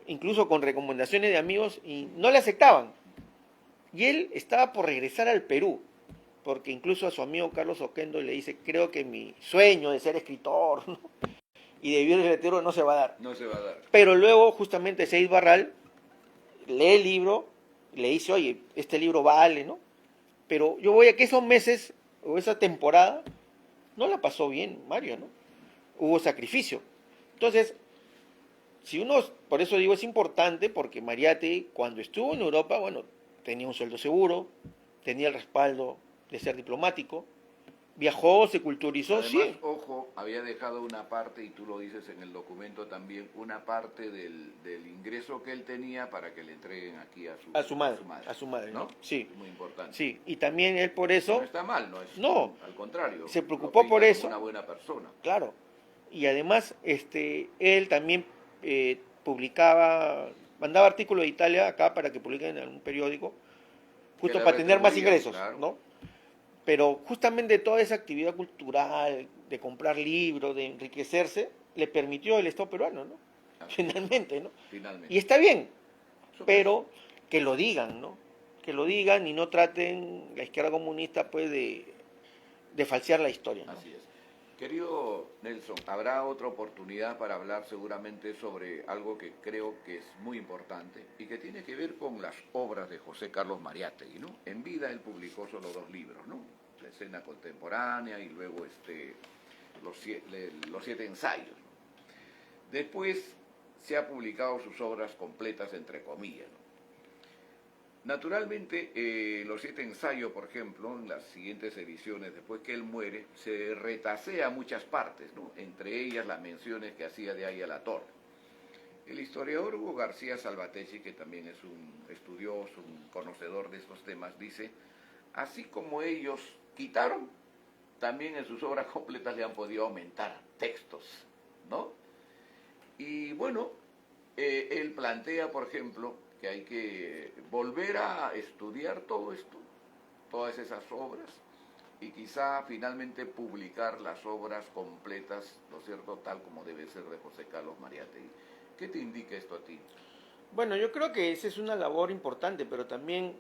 incluso con recomendaciones de amigos, y no le aceptaban. Y él estaba por regresar al Perú, porque incluso a su amigo Carlos Oquendo le dice, creo que mi sueño de ser escritor, ¿no?, y de vivir del retiro no se va a dar. No se va a dar. Pero luego justamente Seid Barral lee el libro, le dice, oye, este libro vale, ¿no? Pero yo voy a que esos meses o esa temporada no la pasó bien Mario, ¿no? Hubo sacrificio. Entonces, si uno, por eso digo, es importante, porque Mariátegui, cuando estuvo en Europa, bueno, tenía un sueldo seguro, tenía el respaldo de ser diplomático, viajó, se culturizó, Además, sí. ojo, había dejado una parte, y tú lo dices en el documento también, una parte del ingreso que él tenía para que le entreguen aquí A su madre, ¿no? Sí. Es muy importante. Sí, y también él por eso, No está mal, no es. No. Al contrario. Se preocupó lo por pinta eso. como una buena persona. claro, y además él también publicaba, mandaba artículos de Italia acá para que publiquen en algún periódico, justo le para tener más retribuían, ingresos, claro. ¿no? Pero justamente toda esa actividad cultural, de comprar libros, de enriquecerse, le permitió el Estado peruano, ¿no? Así Finalmente, ¿no? Finalmente. Y está bien, Eso pero que lo digan, ¿no? Que lo digan y no traten la izquierda comunista, pues, de falsear la historia, ¿no? Así es. Querido Nelson, habrá otra oportunidad para hablar seguramente sobre algo que creo que es muy importante y que tiene que ver con las obras de José Carlos Mariátegui, ¿no? En vida él publicó solo 2 libros, ¿no? La escena contemporánea y luego los 7 ensayos, ¿no? Después se ha publicado sus obras completas, entre comillas, ¿no? Naturalmente, los 7 ensayos, por ejemplo, en las siguientes ediciones, después que él muere, se retasea muchas partes, ¿no? Entre ellas las menciones que hacía de ahí a la torre. El historiador Hugo García Salvatecci, que también es un estudioso, un conocedor de estos temas, dice, así como ellos quitaron, también en sus obras completas le han podido aumentar textos, ¿no? Y bueno, él plantea, por ejemplo, que hay que volver a estudiar todo esto, todas esas obras, y quizá finalmente publicar las obras completas, ¿no es cierto?, tal como debe ser de José Carlos Mariátegui. ¿Qué te indica esto a ti? Bueno, yo creo que esa es una labor importante, pero también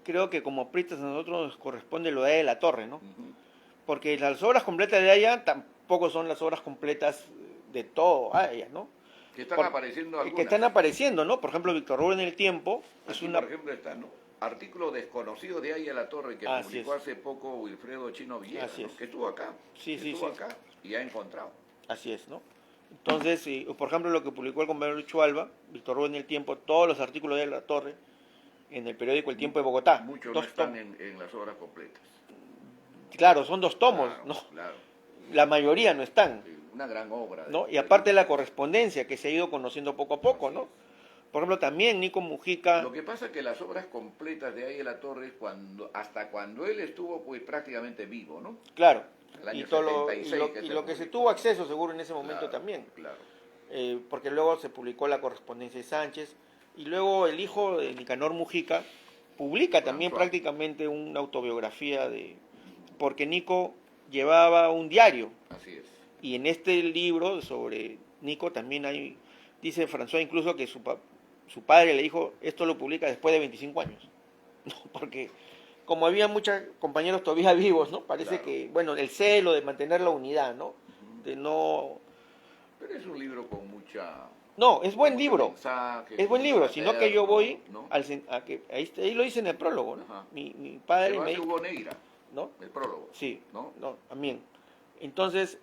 creo que como pristas a nosotros nos corresponde lo de la torre, ¿no? Porque las obras completas de ella tampoco son las obras completas de todo a ella, ¿no? Que están apareciendo algunas. Que están apareciendo, ¿no? Por ejemplo, Víctor Hugo en el tiempo es Aquí, una... por ejemplo, está, ¿no? artículo desconocido de ahí a la Torre que Así publicó es. hace poco Wilfredo Chino Villegas, Así ¿no? es. Que estuvo acá, Sí, sí, estuvo sí. acá y ha encontrado. Así es, ¿no? Entonces, por ejemplo, lo que publicó el compañero Lucho Alba, Víctor Hugo en El Tiempo, todos los artículos de la Torre, en el periódico El Tiempo de Bogotá. Muchos no Dos están tomos. en las obras completas. Claro, son 2 tomos, Claro, ¿no? claro. La mayoría no están, Sí, una gran obra. ¿no? Y aparte la correspondencia que se ha ido conociendo poco a poco, ¿no? Por ejemplo, también Nico Mujica, Lo que pasa es que las obras completas de ahí a la Torre, hasta cuando él estuvo pues prácticamente vivo, ¿no? claro, El año y todo lo, 76 que y se lo que se publicó. tuvo acceso seguro en ese momento Claro, también, claro. porque luego se publicó la correspondencia de Sánchez, y luego el hijo de Nicanor Mujica publica también François. prácticamente una autobiografía porque Nico llevaba un diario, Así es. y en este libro sobre Nico también dice François incluso que su padre le dijo, esto lo publica después de 25 años, ¿no? Porque como había muchos compañeros todavía vivos, ¿no? Parece Claro. que, bueno, el celo de mantener la unidad, ¿no? De no... Pero es un libro con mucha... No, es buen mucho libro, mensaje, es buen libro, mucho sino que yo eterno, voy, ¿no? ahí lo dice en el prólogo, ¿no? Ajá. Mi padre Lo me hace dijo, Hugo Neira, ¿no? el prólogo. Sí, ¿No? no, también. Entonces,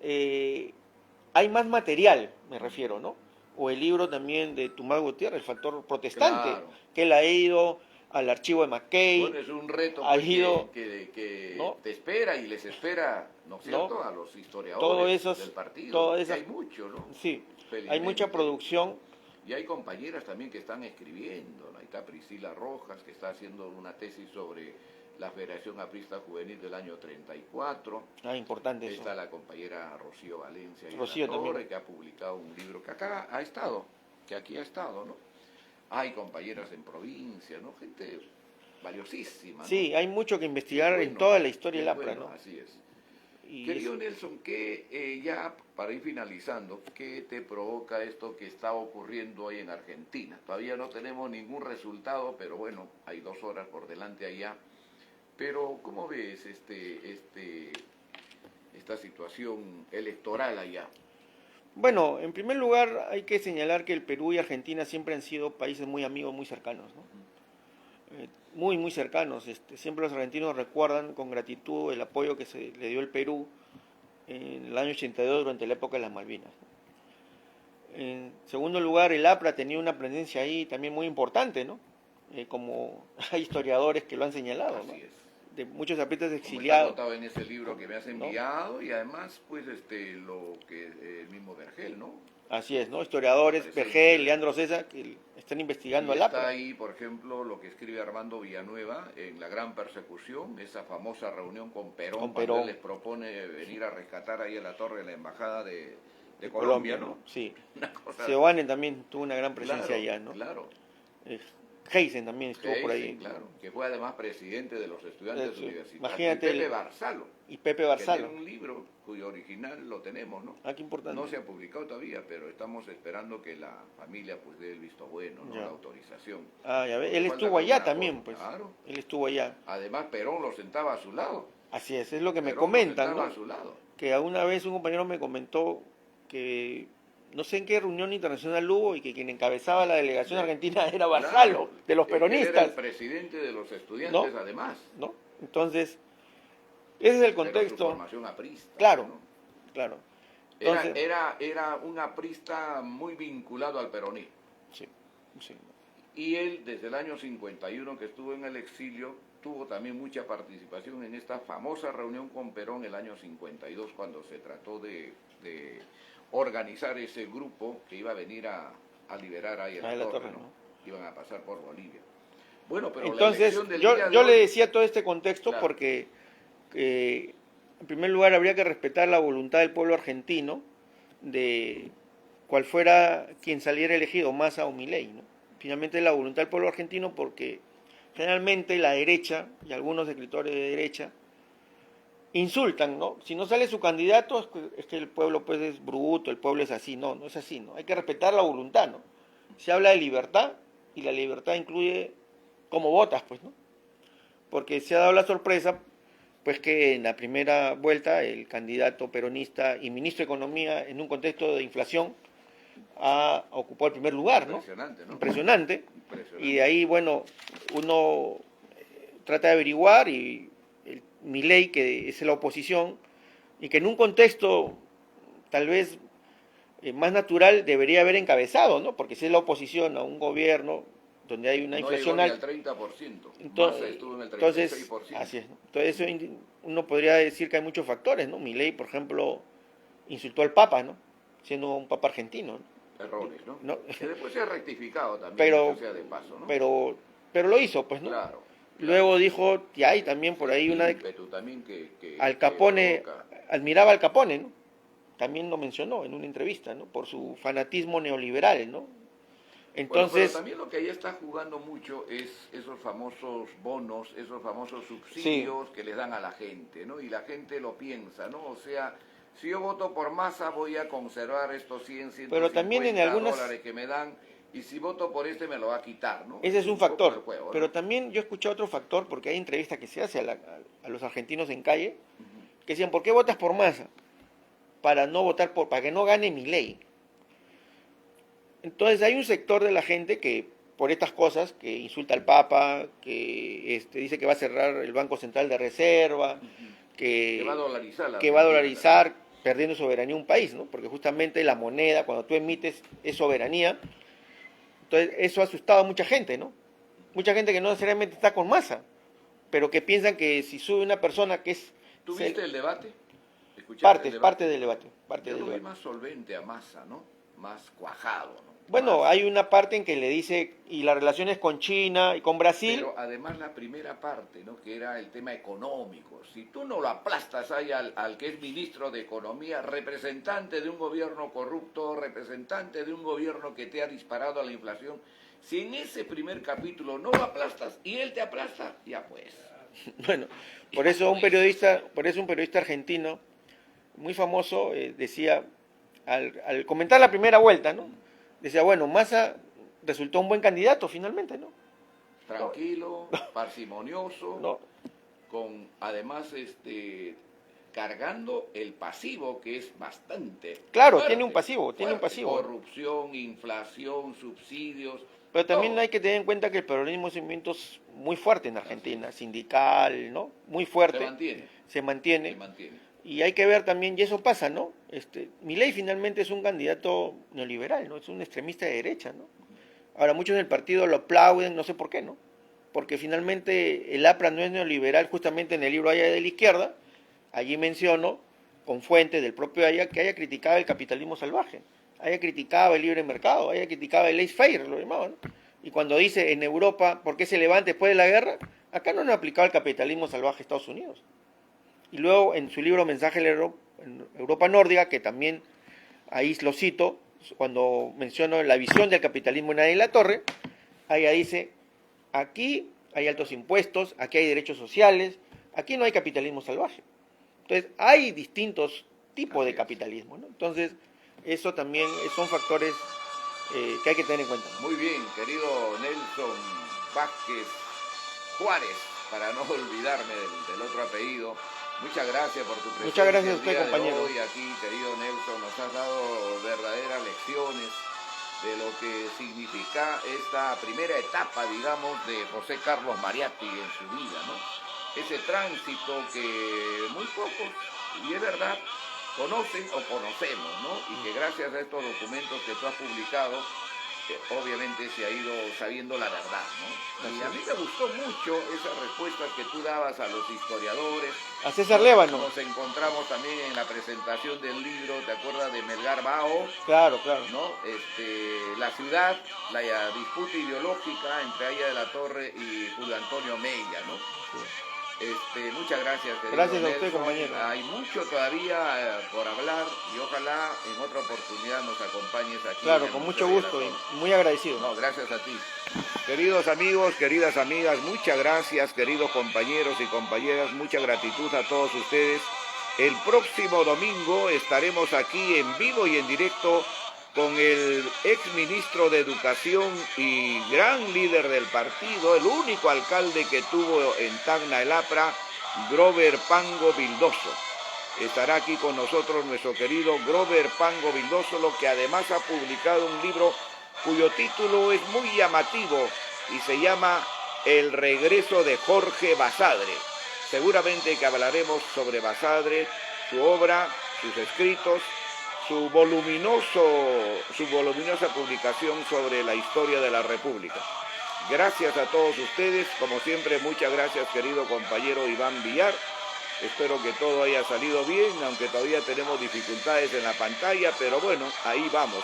hay más material, me refiero, ¿no? O el libro también de Tomás Gutiérrez, El factor protestante, Claro. que él ha ido al archivo de McKay, Bueno, es un reto ha pues, ido, que ¿no? te espera y les espera, ¿no es ¿no? cierto?, a los Todo historiadores esos- del partido. todo Que esas- hay mucho, ¿no? sí, hay Felizmente. mucha producción, Y hay compañeras también que están escribiendo, ¿no? Ahí está Priscila Rojas, que está haciendo una tesis sobre la Federación Aprista Juvenil del año 34. importante eso. Está la compañera Rocío Valencia y Rocío La Torre, también. que ha publicado un libro que acá ha estado, que aquí ha estado, ¿no? Hay compañeras en provincia, ¿no? Gente valiosísima, ¿no? Sí, hay mucho que investigar Qué en bueno, toda la historia qué del APRA, bueno, ¿no? así es. Y Querido Nelson, ¿qué, ya para ir finalizando, qué te provoca esto que está ocurriendo hoy en Argentina? Todavía no tenemos ningún resultado, pero bueno, hay 2 horas por delante allá. Pero, ¿cómo ves esta situación electoral allá? bueno, en primer lugar hay que señalar que el Perú y Argentina siempre han sido países muy amigos, muy cercanos, ¿no? Muy, muy cercanos. Siempre los argentinos recuerdan con gratitud el apoyo que se le dio el Perú en el año 82 durante la época de las Malvinas. En segundo lugar, el APRA tenía una presencia ahí también muy importante, ¿no? Como hay historiadores que lo han señalado, ¿no? Así es. De muchos apristas Como está exiliados. anotado en ese libro que me has ¿no? enviado y además, pues, lo que el mismo Vergel, ¿no? Así es, ¿no? Historiadores, Presente. Vergel, Leandro César, que están investigando Y al está APRA. ahí, por ejemplo, lo que escribe Armando Villanueva en La Gran Persecución, esa famosa reunión con Perón, Con cuando Perón. él les propone venir a rescatar ahí a la torre de la embajada de Colombia, ¿no? Sí. Una cosa... Seoane también tuvo una gran presencia Claro, allá, ¿no? Claro. Heisen también estuvo por ahí. Heisen, claro, que fue además presidente de los estudiantes Sí. universitarios. Imagínate Y Pepe el- Barzalo, Y Pepe que Barzalo. tiene un libro cuyo original lo tenemos, ¿no? Ah, qué importante. No se ha publicado todavía, pero estamos esperando que la familia pues dé el visto bueno, ¿no? Ya. La autorización. Ah, ya ves. Él Falta estuvo allá alguna también, forma, pues. claro. Él estuvo allá. Además, Perón lo sentaba a su lado. Así es lo que me Perón lo comentan, sentaba ¿no? a su lado. Que una vez un compañero me comentó que no sé en qué reunión internacional hubo y que quien encabezaba la delegación argentina era Barzalo, Claro, de los que Era el peronistas, presidente de los estudiantes, ¿no? además. ¿no? Entonces, ese es el Pero su contexto. formación aprista. Claro, ¿no? claro. Era, Entonces, era un aprista muy vinculado al peronismo. sí, sí. Y él, desde el año 51 que estuvo en el exilio, tuvo también mucha participación en esta famosa reunión con Perón el año 52, cuando se trató de organizar ese grupo que iba a venir a liberar ahí en la torre, ¿no? Iban a pasar por Bolivia. Bueno, pero la Entonces, elección del día de yo le hoy- decía todo este contexto Claro. porque, en primer lugar, habría que respetar la voluntad del pueblo argentino de cual fuera quien saliera elegido, Massa o Milei, ¿no? Finalmente es la voluntad del pueblo argentino porque generalmente la derecha y algunos escritores de derecha insultan, ¿no? Si no sale su candidato es que el pueblo pues es bruto, el pueblo es así, no, no es así, ¿no? Hay que respetar la voluntad, ¿no? Se habla de libertad y la libertad incluye cómo votas, pues, ¿no? Porque se ha dado la sorpresa, pues que en la primera vuelta el candidato peronista y ministro de Economía en un contexto de inflación ha ocupado el primer lugar, ¿no? Impresionante, ¿no? Impresionante. Impresionante. Y de ahí, bueno, uno trata de averiguar y Milei, que es la oposición, y que en un contexto tal vez más natural debería haber encabezado, ¿no? Porque si es la oposición a un gobierno donde hay una inflación alta. No llegó Al 30%. entonces, Massa estuvo en el 36%. Entonces, así es. Entonces, uno podría decir que hay muchos factores, ¿no? Milei, por ejemplo, insultó al Papa, ¿no? Siendo un Papa argentino, ¿no? Errores, ¿no? ¿No? Que después se ha rectificado también, pero, sea de paso, ¿no? pero lo hizo, pues, ¿no? Claro. Luego dijo, y hay también por ahí una... También Al Capone, admiraba al Capone, ¿no? También lo mencionó en una entrevista, ¿no? Por su fanatismo neoliberal, ¿no? Entonces, bueno, pero también lo que ahí está jugando mucho es esos famosos bonos, esos famosos subsidios que le dan a la gente, ¿no? Y la gente lo piensa, ¿no? O sea, si yo voto por Massa voy a conservar estos 100, 150 pero también en algunas... dólares que me dan, y si voto por este me lo va a quitar, ¿no? Ese es un factor, juego, ¿no? pero también yo he escuchado otro factor, porque hay entrevistas que se hace a los argentinos en calle, que decían, ¿por qué votas por Massa? Para no votar para que no gane Milei. Entonces hay un sector de la gente que, por estas cosas, que insulta al Papa, que dice que va a cerrar el Banco Central de Reserva, que va a dolarizar, perdiendo soberanía un país, ¿no? Porque justamente la moneda, cuando tú emites, es soberanía. Entonces eso ha asustado a mucha gente, ¿no? Mucha gente que no necesariamente está con Massa, pero que piensan que si sube una persona que es... ¿Tú viste el debate? Parte del debate. Yo lo vi más solvente a Massa, ¿no? Más cuajado, ¿no? Bueno, hay una parte en que le dice, y las relaciones con China y con Brasil... Pero además la primera parte, ¿no? Que era el tema económico. Si tú no lo aplastas ahí al que es ministro de Economía, representante de un gobierno corrupto, representante de un gobierno que te ha disparado a la inflación, si en ese primer capítulo no lo aplastas y él te aplasta, ya pues. Bueno, por eso un periodista argentino muy famoso decía, al comentar la primera vuelta, ¿no? Decía, bueno, Massa resultó un buen candidato finalmente, ¿no? Tranquilo, parsimonioso, no. Con además cargando el pasivo, que es bastante claro, fuerte, tiene un pasivo. Corrupción, inflación, subsidios. Pero también hay que tener en cuenta que el peronismo es un movimiento muy fuerte en Argentina, sindical, ¿no? Muy fuerte. Se mantiene. Y hay que ver también, y eso pasa, ¿no? Milei finalmente es un candidato neoliberal, ¿no? Es un extremista de derecha, ¿no? Ahora, muchos del partido lo aplauden, no sé por qué, ¿no? Porque finalmente el APRA no es neoliberal, justamente en el libro Haya de la Izquierda, allí menciono, con fuentes del propio Haya, que haya criticado el capitalismo salvaje, haya criticado el libre mercado, haya criticado el laissez-faire, lo llamaban, ¿no? Y cuando dice en Europa, ¿por qué se levanta después de la guerra? Acá no han aplicado el capitalismo salvaje a Estados Unidos. Y luego en su libro Mensaje en Europa Nórdica, que también ahí lo cito, cuando menciono la visión del capitalismo en Nadie la Torre, ella dice, aquí hay altos impuestos, aquí hay derechos sociales, aquí no hay capitalismo salvaje. Entonces hay distintos tipos de capitalismo, ¿no? Entonces eso también son factores que hay que tener en cuenta. Muy bien, querido Nelson Vázquez Juárez, para no olvidarme del otro apellido. Muchas gracias por tu presencia. Muchas gracias a usted, compañero. Hoy aquí, querido Nelson, nos has dado verdaderas lecciones de lo que significa esta primera etapa, digamos, de José Carlos Mariatti en su vida, ¿no? Ese tránsito que muy pocos, y es verdad, conocen o conocemos, ¿no? Y que gracias a estos documentos que tú has publicado, obviamente se ha ido sabiendo la verdad, ¿no? Y a mí me gustó mucho esas respuestas que tú dabas a los historiadores. A César Lévano. Nos encontramos también en la presentación del libro, ¿te acuerdas de Melgar Bao? Claro. ¿No? La ciudad, la disputa ideológica entre Haya de la Torre y Julio Antonio Mella, ¿no? Sí. Muchas gracias, querido Gracias a Nelson. usted, compañero. Hay mucho todavía por hablar y ojalá en otra oportunidad nos acompañes aquí. Claro, con mucho gusto y muy agradecido. No, gracias a ti. Queridos amigos, queridas amigas, muchas gracias, queridos compañeros y compañeras, mucha gratitud a todos ustedes. El próximo domingo estaremos aquí en vivo y en directo con el ex ministro de Educación y gran líder del partido, el único alcalde que tuvo en Tacna el APRA, Grover Pango Vildoso. Estará aquí con nosotros nuestro querido Grover Pango Vildoso, lo que además ha publicado un libro cuyo título es muy llamativo y se llama el regreso de Jorge Basadre. Seguramente que hablaremos sobre Basadre, su obra, sus escritos, su voluminosa publicación sobre la historia de la República. Gracias a todos ustedes, como siempre, muchas gracias, querido compañero Iván Villar. Espero que todo haya salido bien, aunque todavía tenemos dificultades en la pantalla, pero bueno, ahí vamos,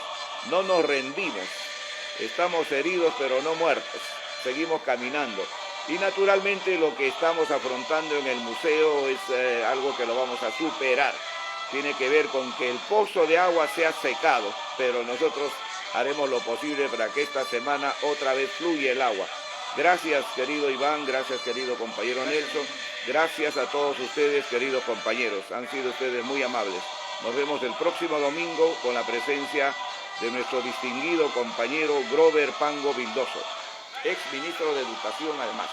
no nos rendimos. Estamos heridos pero no muertos, seguimos caminando. Y naturalmente lo que estamos afrontando en el museo es algo que lo vamos a superar. Tiene que ver con que el pozo de agua sea secado, pero nosotros haremos lo posible para que esta semana otra vez fluya el agua. Gracias, querido Iván, gracias, querido compañero Nelson, gracias a todos ustedes, queridos compañeros. Han sido ustedes muy amables. Nos vemos el próximo domingo con la presencia de nuestro distinguido compañero Grover Pango Vildoso, ex ministro de Educación además.